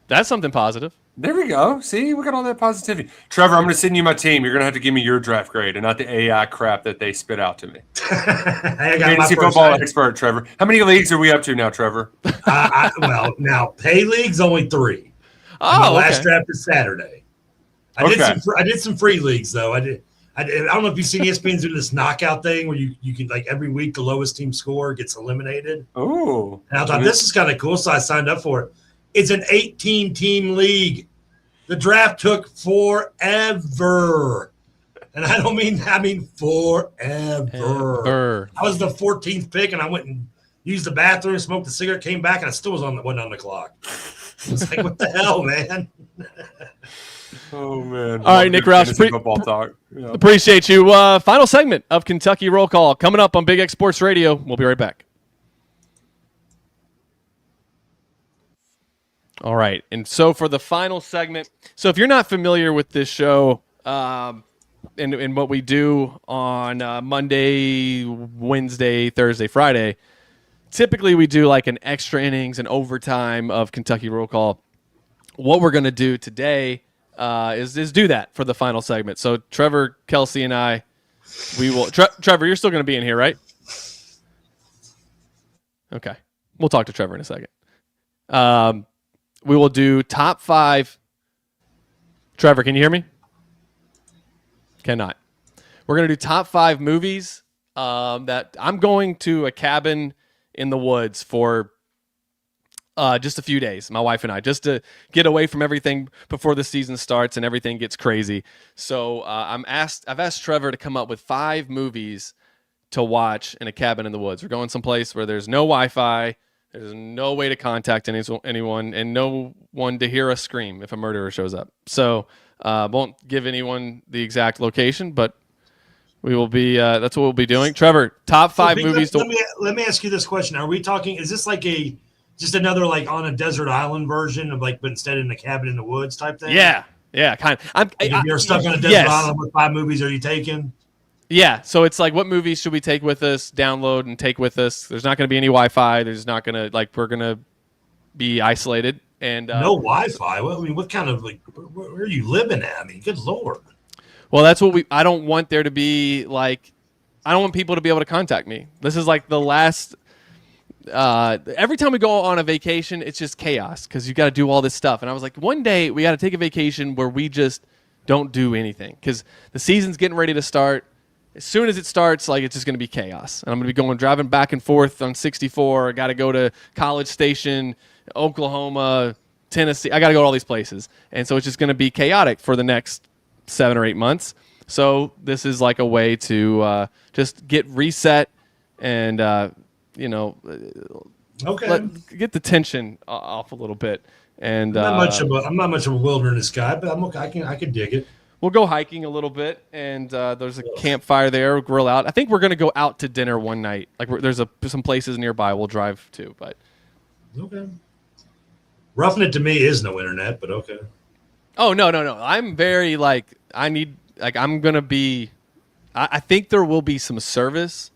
That's something positive. There we go. See, we got all that positivity. Trevor, I'm going to send you my team. You're going to have to give me your draft grade and not the AI crap that they spit out to me. Fantasy football expert, Trevor. How many leagues are we up to now, Trevor? Now pay leagues only 3. Oh, my last draft is Saturday. I did some free leagues though. I don't know if you've seen ESPN's doing this knockout thing where you can like every week the lowest team score gets eliminated. Oh, and I thought this is kind of cool, so I signed up for it. It's an 18-team league. The draft took forever. And I mean forever. I was the 14th pick, and I went and used the bathroom, smoked a cigarette, came back, and I still wasn't on the clock. It's like, what the hell, man? Oh, man. All right, Nick Roush. Football talk. Yeah. Appreciate you. Final segment of Kentucky Roll Call coming up on Big X Sports Radio. We'll be right back. All right, and so for the final segment, so if you're not familiar with this show and what we do on Monday, Wednesday, Thursday, Friday, typically we do like an extra innings and overtime of Kentucky Roll Call. What we're going to do today is do that for the final segment. So Trevor, Kelsey, and I, we will. Trevor, you're still going to be in here, right? Okay, we'll talk to Trevor in a second. We will do top 5. Trevor, can you hear me? Cannot. We're going to do top 5 movies that I'm going to a cabin in the woods for just a few days, my wife and I, just to get away from everything before the season starts and everything gets crazy. So I've asked Trevor to come up with 5 movies to watch in a cabin in the woods. We're going someplace where there's no Wi-Fi, there's no way to contact anyone, and no one to hear us scream if a murderer shows up. So won't give anyone the exact location, but we will be. That's what we'll be doing. Trevor, top 5 movies. Let me ask you this question: are we talking? Is this like just another like on a desert island version of like, but instead in a cabin in the woods type thing? Yeah, kind of. If you're stuck on a desert island, what 5 movies are you taking? Yeah, so it's like, what movies should we take with us, download and take with us? There's not going to be any Wi-Fi. There's not going to, we're going to be isolated. And no Wi-Fi? Well, I mean, what kind of, where are you living at? I mean, good Lord. Well, that's what I don't want there to be, I don't want people to be able to contact me. This is like the last, every time we go on a vacation, it's just chaos because you got to do all this stuff. And I was like, one day we got to take a vacation where we just don't do anything because the season's getting ready to start. As soon as it starts, it's just going to be chaos. And I'm going to be driving back and forth on 64. I got to go to College Station, Oklahoma, Tennessee. I got to go to all these places. And so it's just going to be chaotic for the next 7 or 8 months. So this is like a way to just get reset and, Okay. Get the tension off a little bit. And I'm not much of a wilderness guy, but I'm okay. I can dig it. We'll go hiking a little bit, and there's a campfire there. We'll grill out. I think we're gonna go out to dinner one night. Like there's some places nearby we'll drive to. But okay. Roughing it to me is no internet, but okay. Oh no! I'm very I'm gonna be. I think there will be some service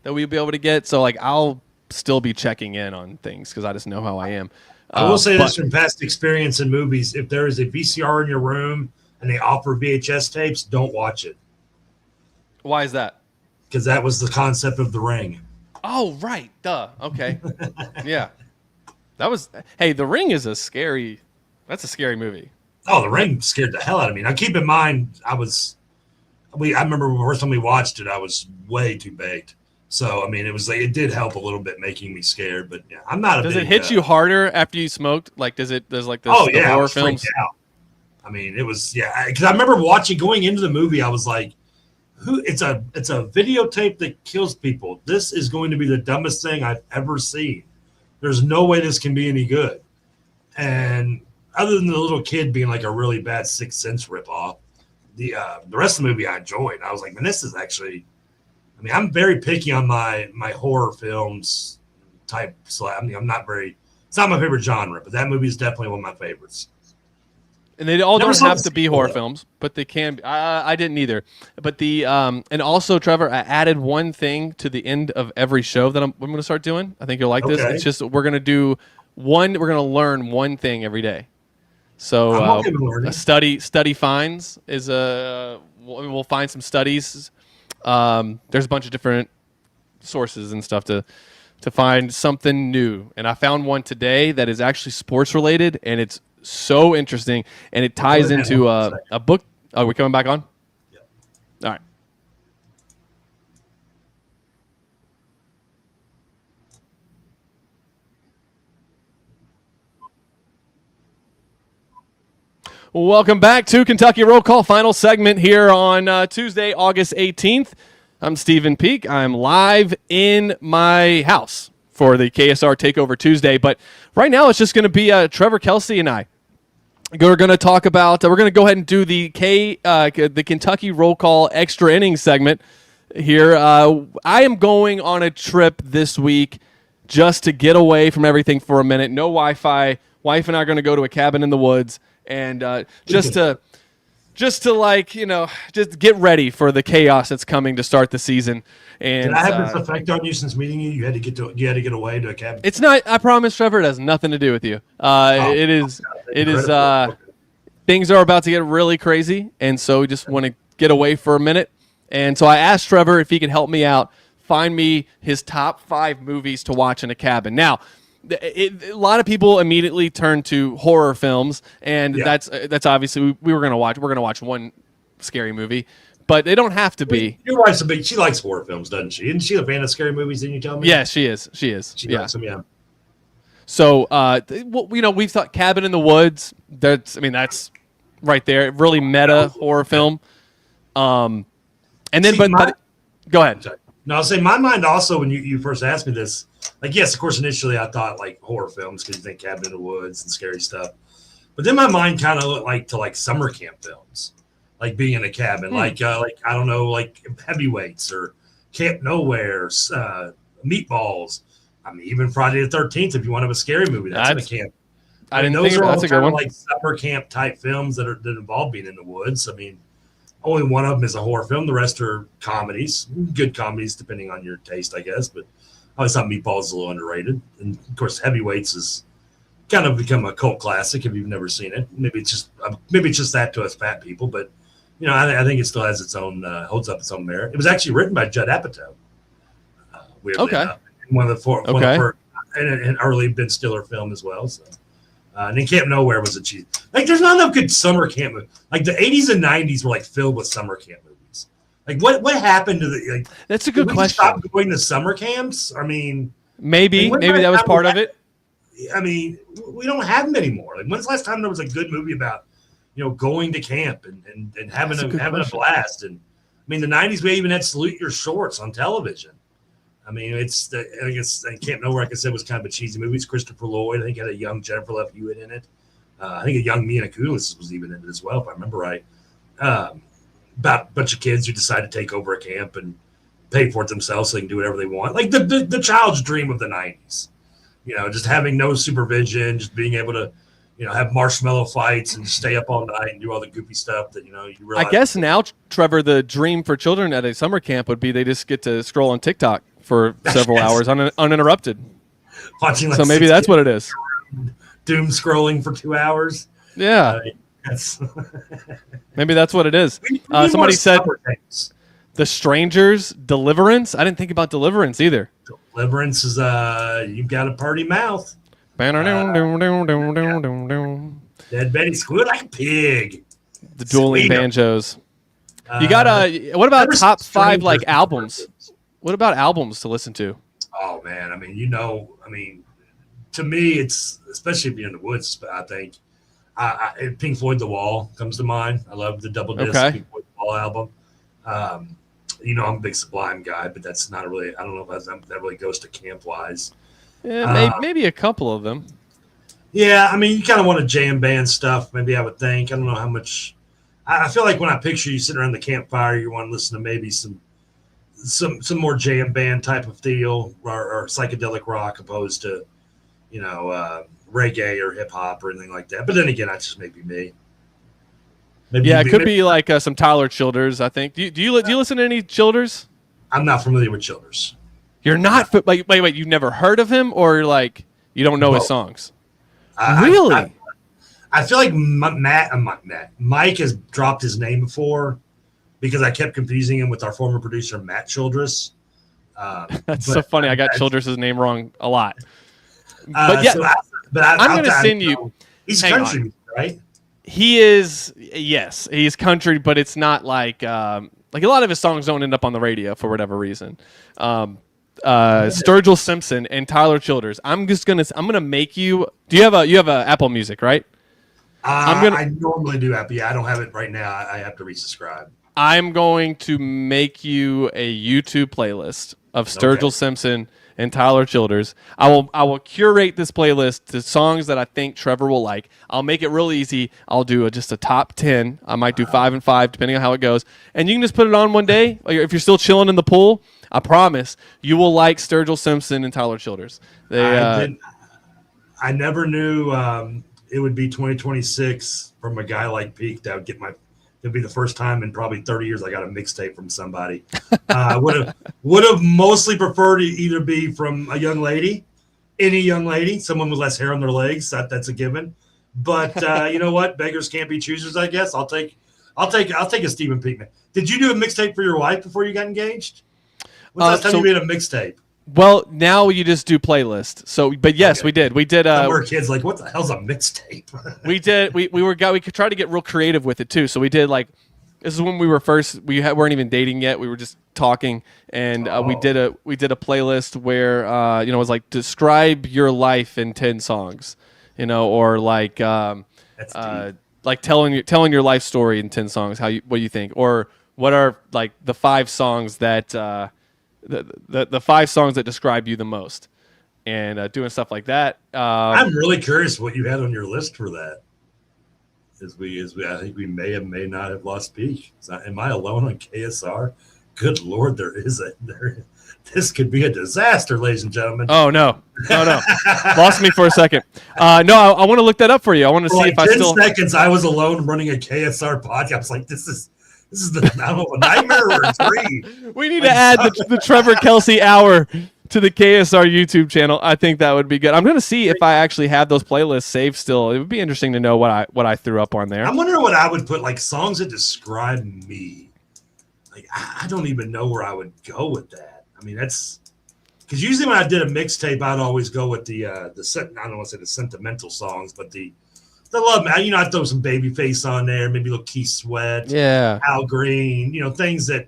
that we'll be able to get. So I'll still be checking in on things because I just know how I am. I will say this from past experience in movies: if there is a VCR in your room and they offer VHS tapes, don't watch it. Why is that? Because that was the concept of The Ring. Oh, right. Duh. Okay. Yeah. That was. Hey, The Ring is that's a scary movie. Oh, The Ring scared the hell out of me. Now, keep in mind, I remember the first time we watched it, I was way too baked. So, I mean, it did help a little bit making me scared, but yeah, I'm not Does it hit you harder after you smoked? There's the horror films? Out. I mean, it was, because I remember going into the movie, I was like, it's a videotape that kills people. This is going to be the dumbest thing I've ever seen. There's no way this can be any good. And other than the little kid being like a really bad Sixth Sense ripoff, the rest of the movie I enjoyed. I was like, man, this is actually. I mean, I'm very picky on my horror films type. So I'm not very. It's not my favorite genre, but that movie is definitely one of my favorites. And they all don't have to be horror films, but they can be. I didn't either. But and also, Trevor, I added one thing to the end of every show that I'm going to start doing. I think you'll like this. It's just we're going to learn one thing every day. So a study finds is we'll find some studies. There's a bunch of different sources and stuff to find something new. And I found one today that is actually sports related, and it's so interesting, and it ties into a book. Are we coming back on? Yeah. All right. Welcome back to Kentucky Roll Call, final segment here on Tuesday, August 18th. I'm Stephen Peake. I'm live in my house for the KSR Takeover Tuesday, but right now it's just going to be Trevor Kelsey and I. We're going to talk about. We're going to go ahead and do the Kentucky Roll Call extra innings segment here. I am going on a trip this week just to get away from everything for a minute. No Wi-Fi. Wife and I are going to go to a cabin in the woods. And just to just get ready for the chaos that's coming to start the season. And did I have this effect on you since meeting you? You had to get away to a cabin. It's not. I promise, Trevor. It has nothing to do with you. It is. Things are about to get really crazy, and so we just want to get away for a minute. And so I asked Trevor if he could help me out, find me his top 5 movies to watch in a cabin. Now, a lot of people immediately turn to horror films, and that's obviously we're gonna watch one scary movie, but they don't have to be. Your wife's she likes horror films, doesn't she? Isn't she a fan of scary movies? Didn't you tell me? Yeah, she is. She likes them, yeah. So, we've thought Cabin in the Woods. That's right there. Really meta horror film. And then, go ahead. No, I'll say my mind also when you first asked me this. Like, yes, of course, initially I thought like horror films because you think Cabin in the Woods and scary stuff. But then my mind kind of looked like summer camp films, like being in a cabin, like I don't know, like Heavyweights or Camp Nowhere, Meatballs. I mean, even Friday the 13th, if you want to have a scary movie, that's in a camp. I didn't think that's a good one. Like summer camp type films that involve being in the woods. I mean, only one of them is a horror film. The rest are comedies, good comedies, depending on your taste, I guess. But I always thought Meatballs is a little underrated. And, of course, Heavyweights has kind of become a cult classic if you've never seen it. Maybe it's just that to us fat people. But, I think it still has its own holds up its own merit. It was actually written by Judd Apatow. One of the first, an early Ben Stiller film as well. So. And then Camp Nowhere was a cheese. Like, there's not enough good summer camp movies. Like, the 80s and 90s were, filled with summer camp movies. Like, what happened to the – That's a good question. Stop going to summer camps? I mean – Maybe that was part of it. I mean, we don't have them anymore. Like, when's the last time there was a good movie about, going to camp and having a blast? And, I mean, the 90s, we even had Salute Your Shorts on television. I mean, I guess Camp Nowhere, like I said, was kind of a cheesy movie. It's Christopher Lloyd. I think it had a young Jennifer Love Hewitt in it. I think a young Mila Kunis was even in it as well, if I remember right. About a bunch of kids who decide to take over a camp and pay for it themselves so they can do whatever they want. Like the child's dream of the 90s. Just having no supervision, just being able to, have marshmallow fights and stay up all night and do all the goofy stuff that, you realize. I guess now, Trevor, the dream for children at a summer camp would be they just get to scroll on TikTok for several hours uninterrupted. Watching so maybe that's what it is. Doom scrolling for 2 hours. Yeah. Maybe that's what it is. Somebody said The Strangers, Deliverance. I didn't think about Deliverance either. Deliverance is you've got a party mouth. Dead Betty squealed like a pig. The dueling banjos. You got what about top 5 like albums? What about albums to listen to? Oh man, I mean, to me, it's especially being in the woods. I think Pink Floyd, The Wall comes to mind. I love the double disc Pink Floyd, The Wall album. I'm a big Sublime guy, but that's not really. I don't know if that really goes to camp wise. Yeah, maybe a couple of them. Yeah, I mean, you kind of want to jam band stuff. Maybe I would think. I don't know how much. I feel like when I picture you sitting around the campfire, you want to listen to maybe some more jam band type of feel or psychedelic rock opposed to, reggae or hip hop or anything like that. But then again, that's just maybe me. It could be like some Tyler Childers. I think. Do you listen to any Childers? I'm not familiar with Childers. You're not wait. You've never heard of him, or like you don't know his songs? Really? I feel like Mike has dropped his name before because I kept confusing him with our former producer Matt Childress. That's so funny. I got Childress' name wrong a lot. But yeah, I'm going to send you. He's country, right? He is. Yes, he's country, but it's not like a lot of his songs don't end up on the radio for whatever reason. Sturgill Simpson and Tyler Childers. I'm gonna make you. Do you have a Apple Music, right? I normally do have. Yeah, I don't have it right now. I have to resubscribe. I'm going to make you a YouTube playlist of Sturgill Simpson and Tyler Childers. I will curate this playlist to songs that I think Trevor will like. I'll make it real easy. I'll do just a top 10. I might do 5 and 5 depending on how it goes. And you can just put it on one day. If you're still chilling in the pool, I promise you will like Sturgill Simpson and Tyler Childers. I never knew it would be 2026 from a guy like Peake that would get it'd be the first time in probably 30 years I got a mixtape from somebody. Would have mostly preferred to either be from a young lady, any young lady, someone with less hair on their legs. That's a given. But you know what? Beggars can't be choosers, I guess. I'll take a Stephen Peake. Did you do a mixtape for your wife before you got engaged? When's the last time you made a mixtape? Well, now you just do playlists. So, but yes, we did. We did. We're kids like, what the hell's a mixtape? We did. We could try to get real creative with it too. So we did this is when we were first. Weren't even dating yet. We were just talking, and we did a playlist where it was like describe your life in 10 songs, or like telling your life story in 10 songs. What you think, or what are like the 5 songs that. The 5 songs that describe you the most, and doing stuff like that. I'm really curious what you had on your list for that. I think we may not have lost Peake. Am I alone on KSR? Good Lord, this could be a disaster, ladies and gentlemen. Oh no! Lost me for a second. I want to look that up for you. I want to see if I still. 10 seconds. I was alone running a KSR podcast. I was like, this is I don't know, a nightmare or a dream. We need to add the Trevor Kelsey hour to the KSR YouTube channel. I think that would be good. I'm going to see if I actually have those playlists saved still. It would be interesting to know what I threw up on there. I'm wondering what I would put, like songs that describe me. Like I don't even know where I would go with that. I mean, that's because usually when I did a mixtape, I'd always go with I don't want to say the sentimental songs, but the love, I throw some Babyface on there, maybe a little Keith Sweat, Al Green, things that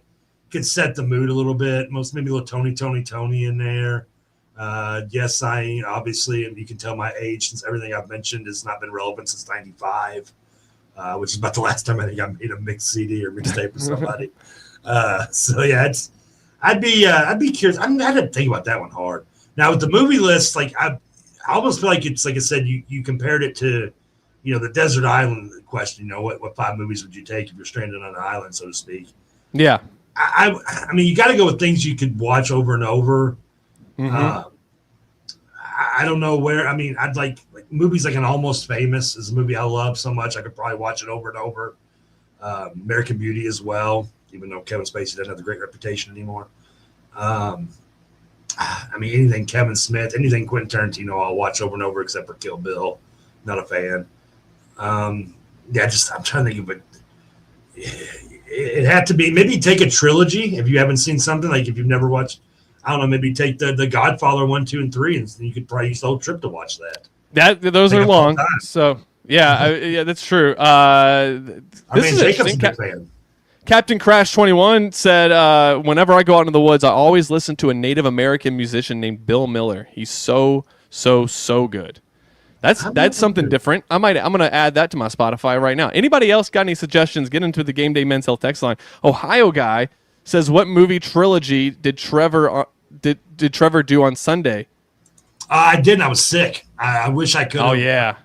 could set the mood a little bit. Maybe a little Tony in there. Yes, obviously, and you can tell my age since everything I've mentioned has not been relevant since '95, which is about the last time I think I made a mixed CD or mixtape for somebody. So yeah, I'd be curious. I had to think about that one hard. Now with the movie list, like I almost feel like it's like I said, you compared it to, the desert island question. What 5 movies would you take if you're stranded on an island, so to speak? Yeah. I mean, you got to go with things you could watch over and over. Mm-hmm. I don't know where. I mean, I'd like movies like an Almost Famous is a movie I love so much. I could probably watch it over and over. American Beauty as well, even though Kevin Spacey doesn't have the great reputation anymore. I mean, anything Kevin Smith, anything Quentin Tarantino, I'll watch over and over except for Kill Bill. Not a fan. I'm trying to think of it. It had to be maybe take a trilogy if you haven't seen something, like if you've never watched. I don't know, maybe take the Godfather 1, 2, and 3, and you could probably use the whole trip to watch that. Those are long, so yeah, that's true. Jacob's a big fan. Captain Crash 21 said, "Whenever I go out into the woods, I always listen to a Native American musician named Bill Miller. He's so good." That's something different. I'm gonna add that to my Spotify right now. Anybody else got any suggestions? Get into the Game Day Men's Health text line. Ohio guy says, "What movie trilogy did Trevor do on Sunday?" I didn't. I was sick. I wish I could. Oh yeah.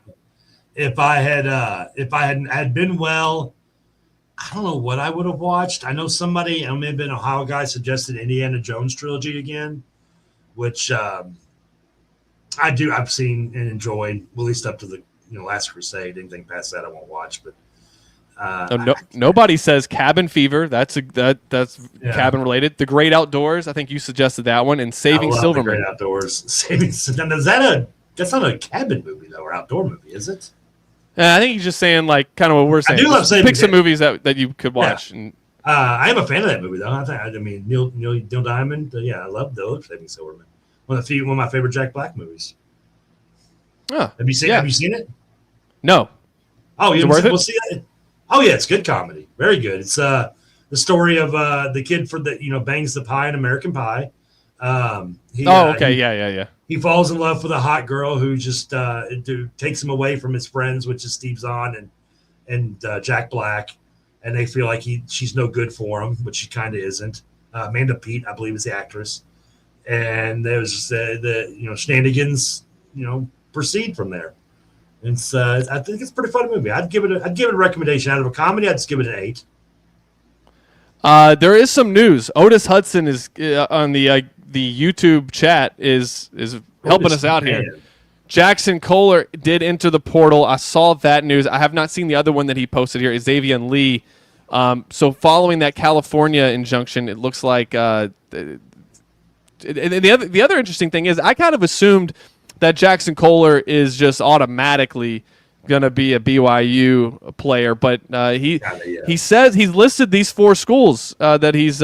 If I had been well, I don't know what I would have watched. I know somebody, it may have been an Ohio guy, suggested Indiana Jones trilogy again, which I've seen and enjoyed, at least up to the Last Crusade. Anything past that I won't watch. But nobody says Cabin Fever. That's cabin related. The Great Outdoors. I think you suggested that one. And Saving Silverman. The Great Outdoors. That's not a cabin movie though, or outdoor movie, is it? I think he's just saying like kind of what we're saying. I do love Saving. Pick some movies that you could watch. Yeah. And I am a fan of that movie though. I mean Neil Diamond. I love those Saving Silverman. One of my favorite Jack Black movies. Oh, Have you seen it? No. Oh, is it worth it? We'll see it. Oh yeah, it's good comedy. Very good. It's the story of the kid bangs the pie in American Pie. Okay. Yeah. He falls in love with a hot girl who just takes him away from his friends, which is Steve Zahn and Jack Black, and they feel like she's no good for him, which she kind of isn't. Amanda Peet, I believe, is the actress, and there was just the shenanigans, proceed from there. And I think it's a pretty fun movie. I'd give it a recommendation. Out of a comedy, I'd just give it an 8. There is some news. Otis Hudson is on the YouTube chat is helping us out here. Jackson Kohler did enter the portal. I saw that news. I have not seen the other one that he posted here. Xavier Lee. So following that California injunction, it looks like the other interesting thing is I kind of assumed that Jackson Kohler is just automatically going to be a BYU player, but he says he's listed these 4 schools that he's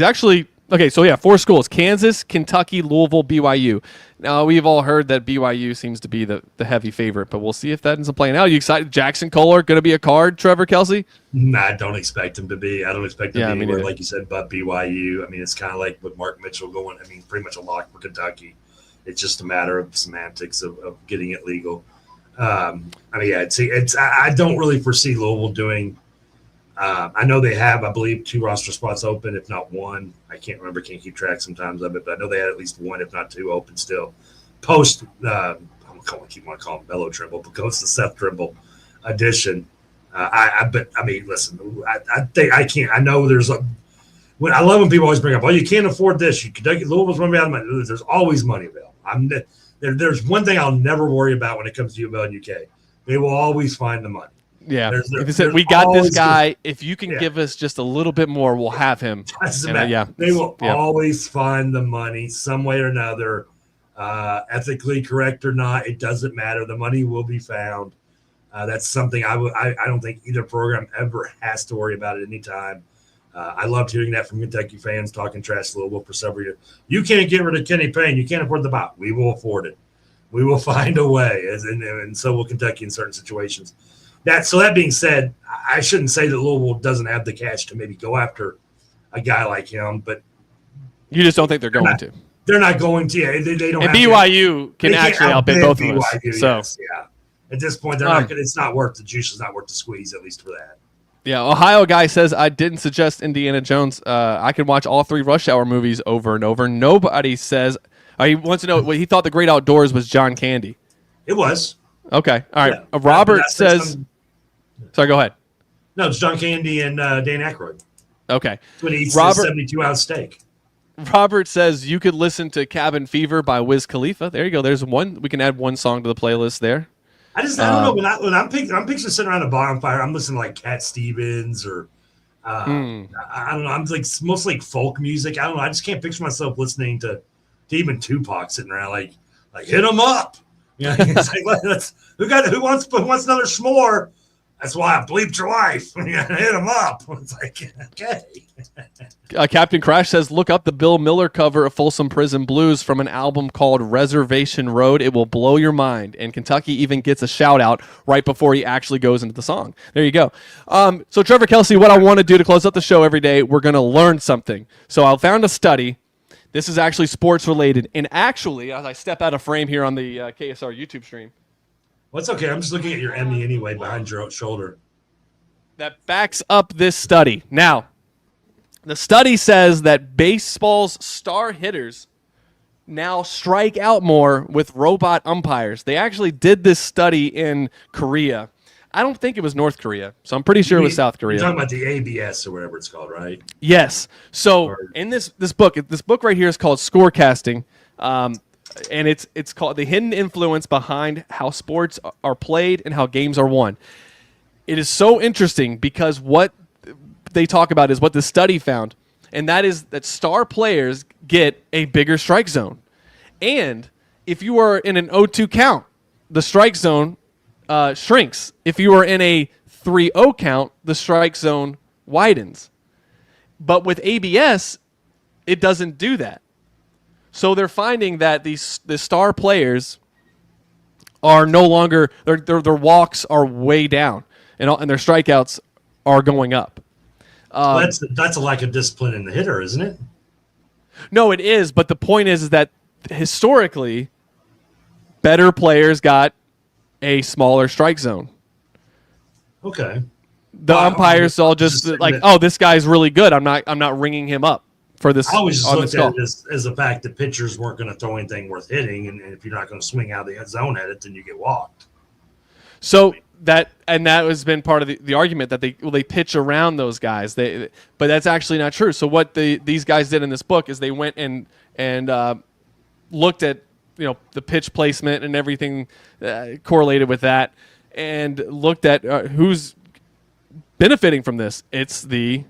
actually okay. So yeah, 4 schools: Kansas, Kentucky, Louisville, BYU. Now we've all heard that BYU seems to be the heavy favorite, but we'll see if that ends up playing out. Are you excited? Jackson Kohler going to be a card, Trevor Kelsey? Nah, I don't expect him to be. I don't expect him to be anywhere, like you said, but BYU. I mean, it's kind of like with Mark Mitchell going. I mean, pretty much a lock for Kentucky. It's just a matter of semantics of getting it legal. I don't really foresee Louisville doing. I know they have, I believe, 2 roster spots open, if not 1. I can't remember, can't keep track sometimes of it, but I know they had at least 1, if not 2, open still. Post, I want to call him Bello Trimble, because the Seth Trimble addition. Listen, I think I can't. I know there's I love when people always bring up, you can't afford this. Louisville's money out of money. There's always money available. There's one thing I'll never worry about when it comes to U of L and UK. They will always find the money. Yeah, we got this guy. If you can give us just a little bit more, we'll have him. They will always find the money some way or another, ethically correct or not. It doesn't matter. The money will be found. That's something I don't think either program ever has to worry about at any time. I loved hearing that from Kentucky fans talking trash to Louisville for several years. You can't get rid of Kenny Payne. You can't afford the bot. We will afford it. We will find a way, and so will Kentucky in certain situations. That being said, I shouldn't say that Louisville doesn't have the cash to maybe go after a guy like him, but you just don't think they're going to. They're not going to. Yeah, they don't. And BYU can actually outbid both of us. So at this point, they're not. It's not worth the juice. Is not worth the squeeze, at least for that. Yeah, Ohio guy says, I didn't suggest Indiana Jones. I can watch all 3 Rush Hour movies over and over. Nobody says, he wants to know what he thought The Great Outdoors was John Candy. It was. Okay, all right. Yeah. Robert says, sorry, go ahead. No, it's John Candy and Dan Aykroyd. Okay. When he eats his 72-ounce steak. Robert says you could listen to Cabin Fever by Wiz Khalifa. There you go. There's one. We can add one song to the playlist there. I don't know. When I'm picturing sitting around a bonfire, I'm listening to like Cat Stevens or I don't know. I'm like mostly like folk music. I don't know. I just can't picture myself listening to even Tupac sitting around like hit 'em up. You know, it's like who wants another s'more? That's why I bleeped your wife. Hit him up. It's like, okay. Captain Crash says, look up the Bill Miller cover of Folsom Prison Blues from an album called Reservation Road. It will blow your mind. And Kentucky even gets a shout out right before he actually goes into the song. There you go. So Trevor Kelsey, what I want to do to close up the show every day, we're going to learn something. So I found a study. This is actually sports related. And actually, as I step out of frame here on the KSR YouTube stream, well, it's okay. I'm just looking at your Emmy anyway behind your shoulder. That backs up this study. Now, the study says that baseball's star hitters now strike out more with robot umpires. They actually did this study in Korea. I don't think it was North Korea, so I'm pretty sure it was South Korea. You're talking about the ABS or whatever it's called, right? Yes. So in this book right here is called Scorecasting. And it's called The Hidden Influence Behind How Sports Are Played and How Games Are Won. It is so interesting because what they talk about is what the study found, and that is that star players get a bigger strike zone. And if you are in an 0-2 count, the strike zone shrinks. If you are in a 3-0 count, the strike zone widens. But with ABS, it doesn't do that. So they're finding that the star players are no longer their walks are way down, and their strikeouts are going up. That's a lack of discipline in the hitter, isn't it? No, it is. But the point is that historically, better players got a smaller strike zone. Okay. The umpires all just like, oh, this guy's really good. I'm not ringing him up. For this, I always just looked at it as the fact that pitchers weren't going to throw anything worth hitting, and if you're not going to swing out of the zone at it, then you get walked. So that has been part of the argument that they pitch around those guys. But that's actually not true. So what these guys did in this book is they went and looked at the pitch placement and everything correlated with that, and looked at who's benefiting from this. It's the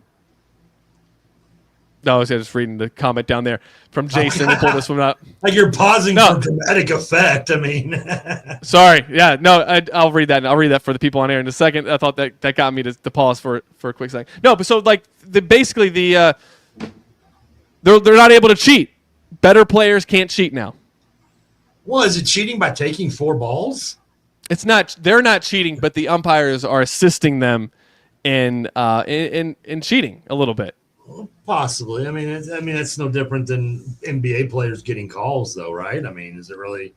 No, I was just reading the comment down there from Jason. We'll pull this one up. Like you're pausing for dramatic effect. I mean, sorry. Yeah, no, I'll read that. I'll read that for the people on air in a second. I thought that got me to pause for a quick second. No, but so like basically they're not able to cheat. Better players can't cheat now. Well, is it cheating by taking 4 balls? It's not. They're not cheating, but the umpires are assisting them in cheating a little bit. Possibly. I mean, it's no different than NBA players getting calls, though, right? I mean, is it really?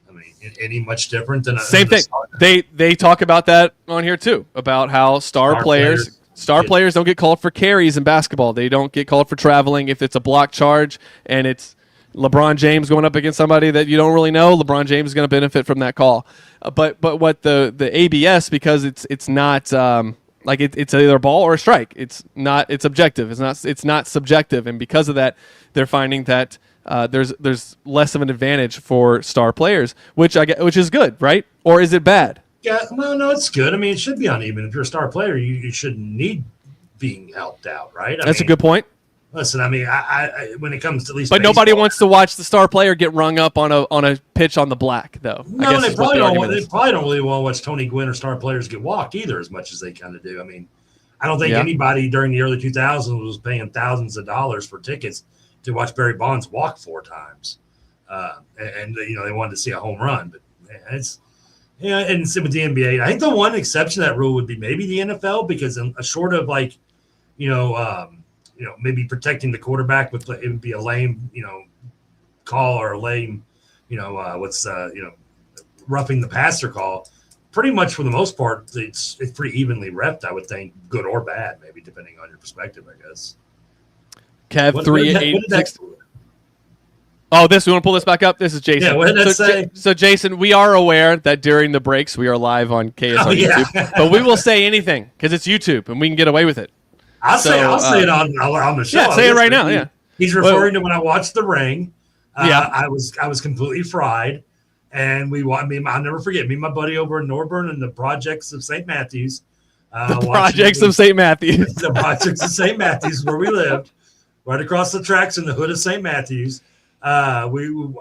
I mean, any much different than same thing? They talk about that on here too, about how star players don't get called for carries in basketball. They don't get called for traveling if it's a block charge and it's LeBron James going up against somebody that you don't really know. LeBron James is going to benefit from that call. But what the ABS, because it's not. Like it's either a ball or a strike. It's objective. It's not subjective, and because of that, they're finding that there's less of an advantage for star players, which is good, right? Or is it bad? Yeah, no, it's good. I mean, it should be uneven. If you're a star player, you shouldn't need being helped out, right? That's a good point. Listen, I mean, I when it comes to at least, but baseball, nobody wants to watch the star player get rung up on a pitch on the black, though. No, they probably don't really want to watch Tony Gwynn or star players get walked either, as much as they kind of do. I mean, I don't think anybody during the early 2000s was paying thousands of dollars for tickets to watch Barry Bonds walk 4 times, and they wanted to see a home run. But it's and with the NBA, I think the one exception to that rule would be maybe the NFL, because short of like, maybe protecting the quarterback it would be a lame, call or a lame, roughing the passer call. pretty much for the most part, it's pretty evenly repped, I would think, good or bad, maybe depending on your perspective, I guess. Kev 386. Oh, we want to pull this back up. This is Jason. Yeah, what did that say? So, Jason, we are aware that during the breaks we are live on KSR YouTube, but we will say anything because it's YouTube and we can get away with it. I'll say it on the show. Yeah, say it right now. Yeah, he's referring to when I watched The Ring. I was completely fried, and I'll never forget. Me and my buddy over in Norburn and the Projects of St. Matthews. The Projects of St. Matthews. The Projects of St. Matthews, where we lived, right across the tracks in the hood of St. Matthews. I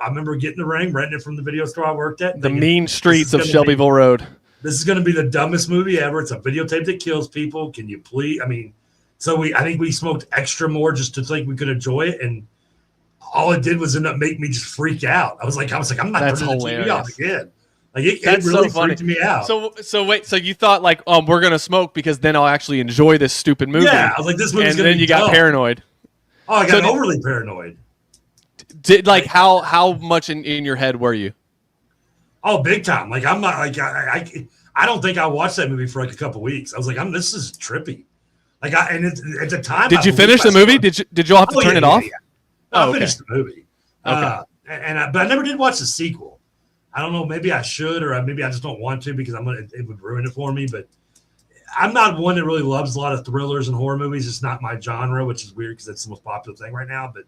remember getting The Ring, renting it from the video store I worked at. The mean streets of Shelbyville Road. This is going to be the dumbest movie ever. It's a videotape that kills people. Can you please? I mean, I think we smoked extra more just to think we could enjoy it, and all it did was end up make me just freak out. I was like, I'm not turning the TV off again. Like it really freaked me out. So wait, so you thought like, we're gonna smoke because then I'll actually enjoy this stupid movie? Yeah, I was like, this movie's gonna be. And then you got paranoid. Oh, I got overly paranoid. Did like how much in your head were you? Oh, big time. Like I'm not like I don't think I watched that movie for like a couple weeks. I was like, this is trippy. Like at the time. Did you finish the movie? Did you all have to turn it off? Yeah. No, I finished the movie. Okay. But I never did watch the sequel. I don't know. Maybe I should, or maybe I just don't want to because it would ruin it for me. But I'm not one that really loves a lot of thrillers and horror movies. It's not my genre, which is weird because it's the most popular thing right now. But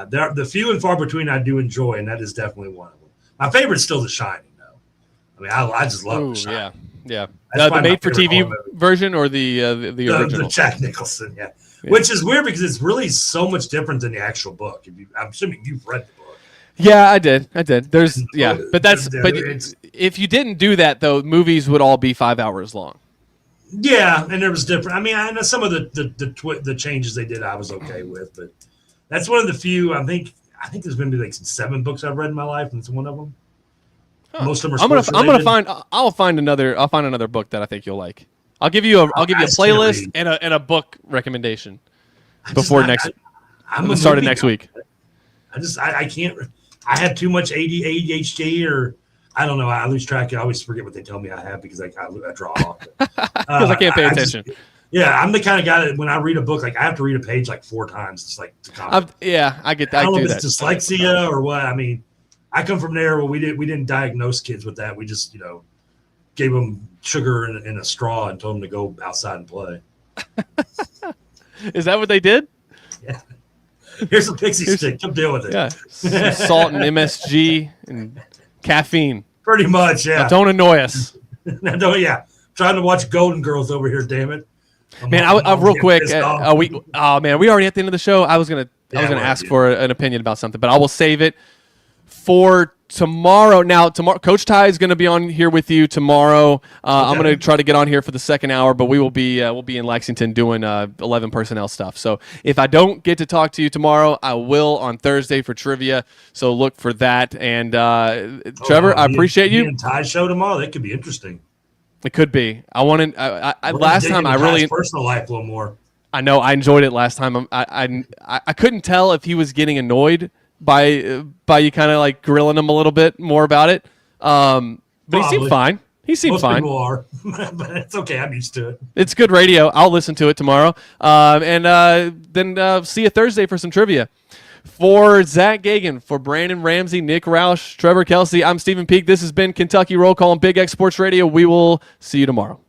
the few and far between I do enjoy, and that is definitely one of them. My favorite's still The Shining, though. I mean, I just love The Shining. Yeah. The made-for-TV version or the original? The Jack Nicholson, yeah. Which is weird because it's really so much different than the actual book. I'm assuming you've read the book. Yeah, I did. There's if you didn't do that though, movies would all be 5 hours long. Yeah, and there was different. I mean, I know some of the changes they did I was okay with, but that's one of the few. I think there's maybe like 7 books I've read in my life, and it's one of them. Huh. Most of them are I'll find another book that I think you'll like. I'll give you a playlist and a book recommendation before next. I'm gonna start it next week. I can't. I have too much ADHD, or I don't know. I lose track. I always forget what they tell me I have because I draw off. Because I can't pay attention. I'm the kind of guy that when I read a book, like I have to read a page like 4 times. It's like I get that. I don't know if it's dyslexia or what. I mean, I come from there where we didn't diagnose kids with that. We just gave them sugar in a straw and told them to go outside and play. Is that what they did? Yeah. Here's a pixie stick. Come deal with it. Yeah. Some salt and MSG and caffeine. Pretty much, yeah. Now don't annoy us. Trying to watch Golden Girls over here, damn it. Real quick. We already at the end of the show. I was gonna ask for an opinion about something, but I will save it for tomorrow. Now, Coach Ty is going to be on here with you tomorrow. Okay. I'm going to try to get on here for the second hour, but we'll be in Lexington doing 11 personnel stuff. So if I don't get to talk to you tomorrow, I will on Thursday for trivia. So look for that. And Trevor, I appreciate you. Ty show tomorrow. That could be interesting. It could be. Last time I really personal life a little more. I know I enjoyed it last time. I couldn't tell if he was getting annoyed by you kind of like grilling him a little bit more about it. But he seemed fine. Most people are, but it's okay. I'm used to it. It's good radio. I'll listen to it tomorrow. And then see you Thursday for some trivia. For Zack Geoghegan, for Brandon Ramsey, Nick Roush, Trevor Kelsey, I'm Stephen Peake. This has been Kentucky Roll Call on Big X Sports Radio. We will see you tomorrow.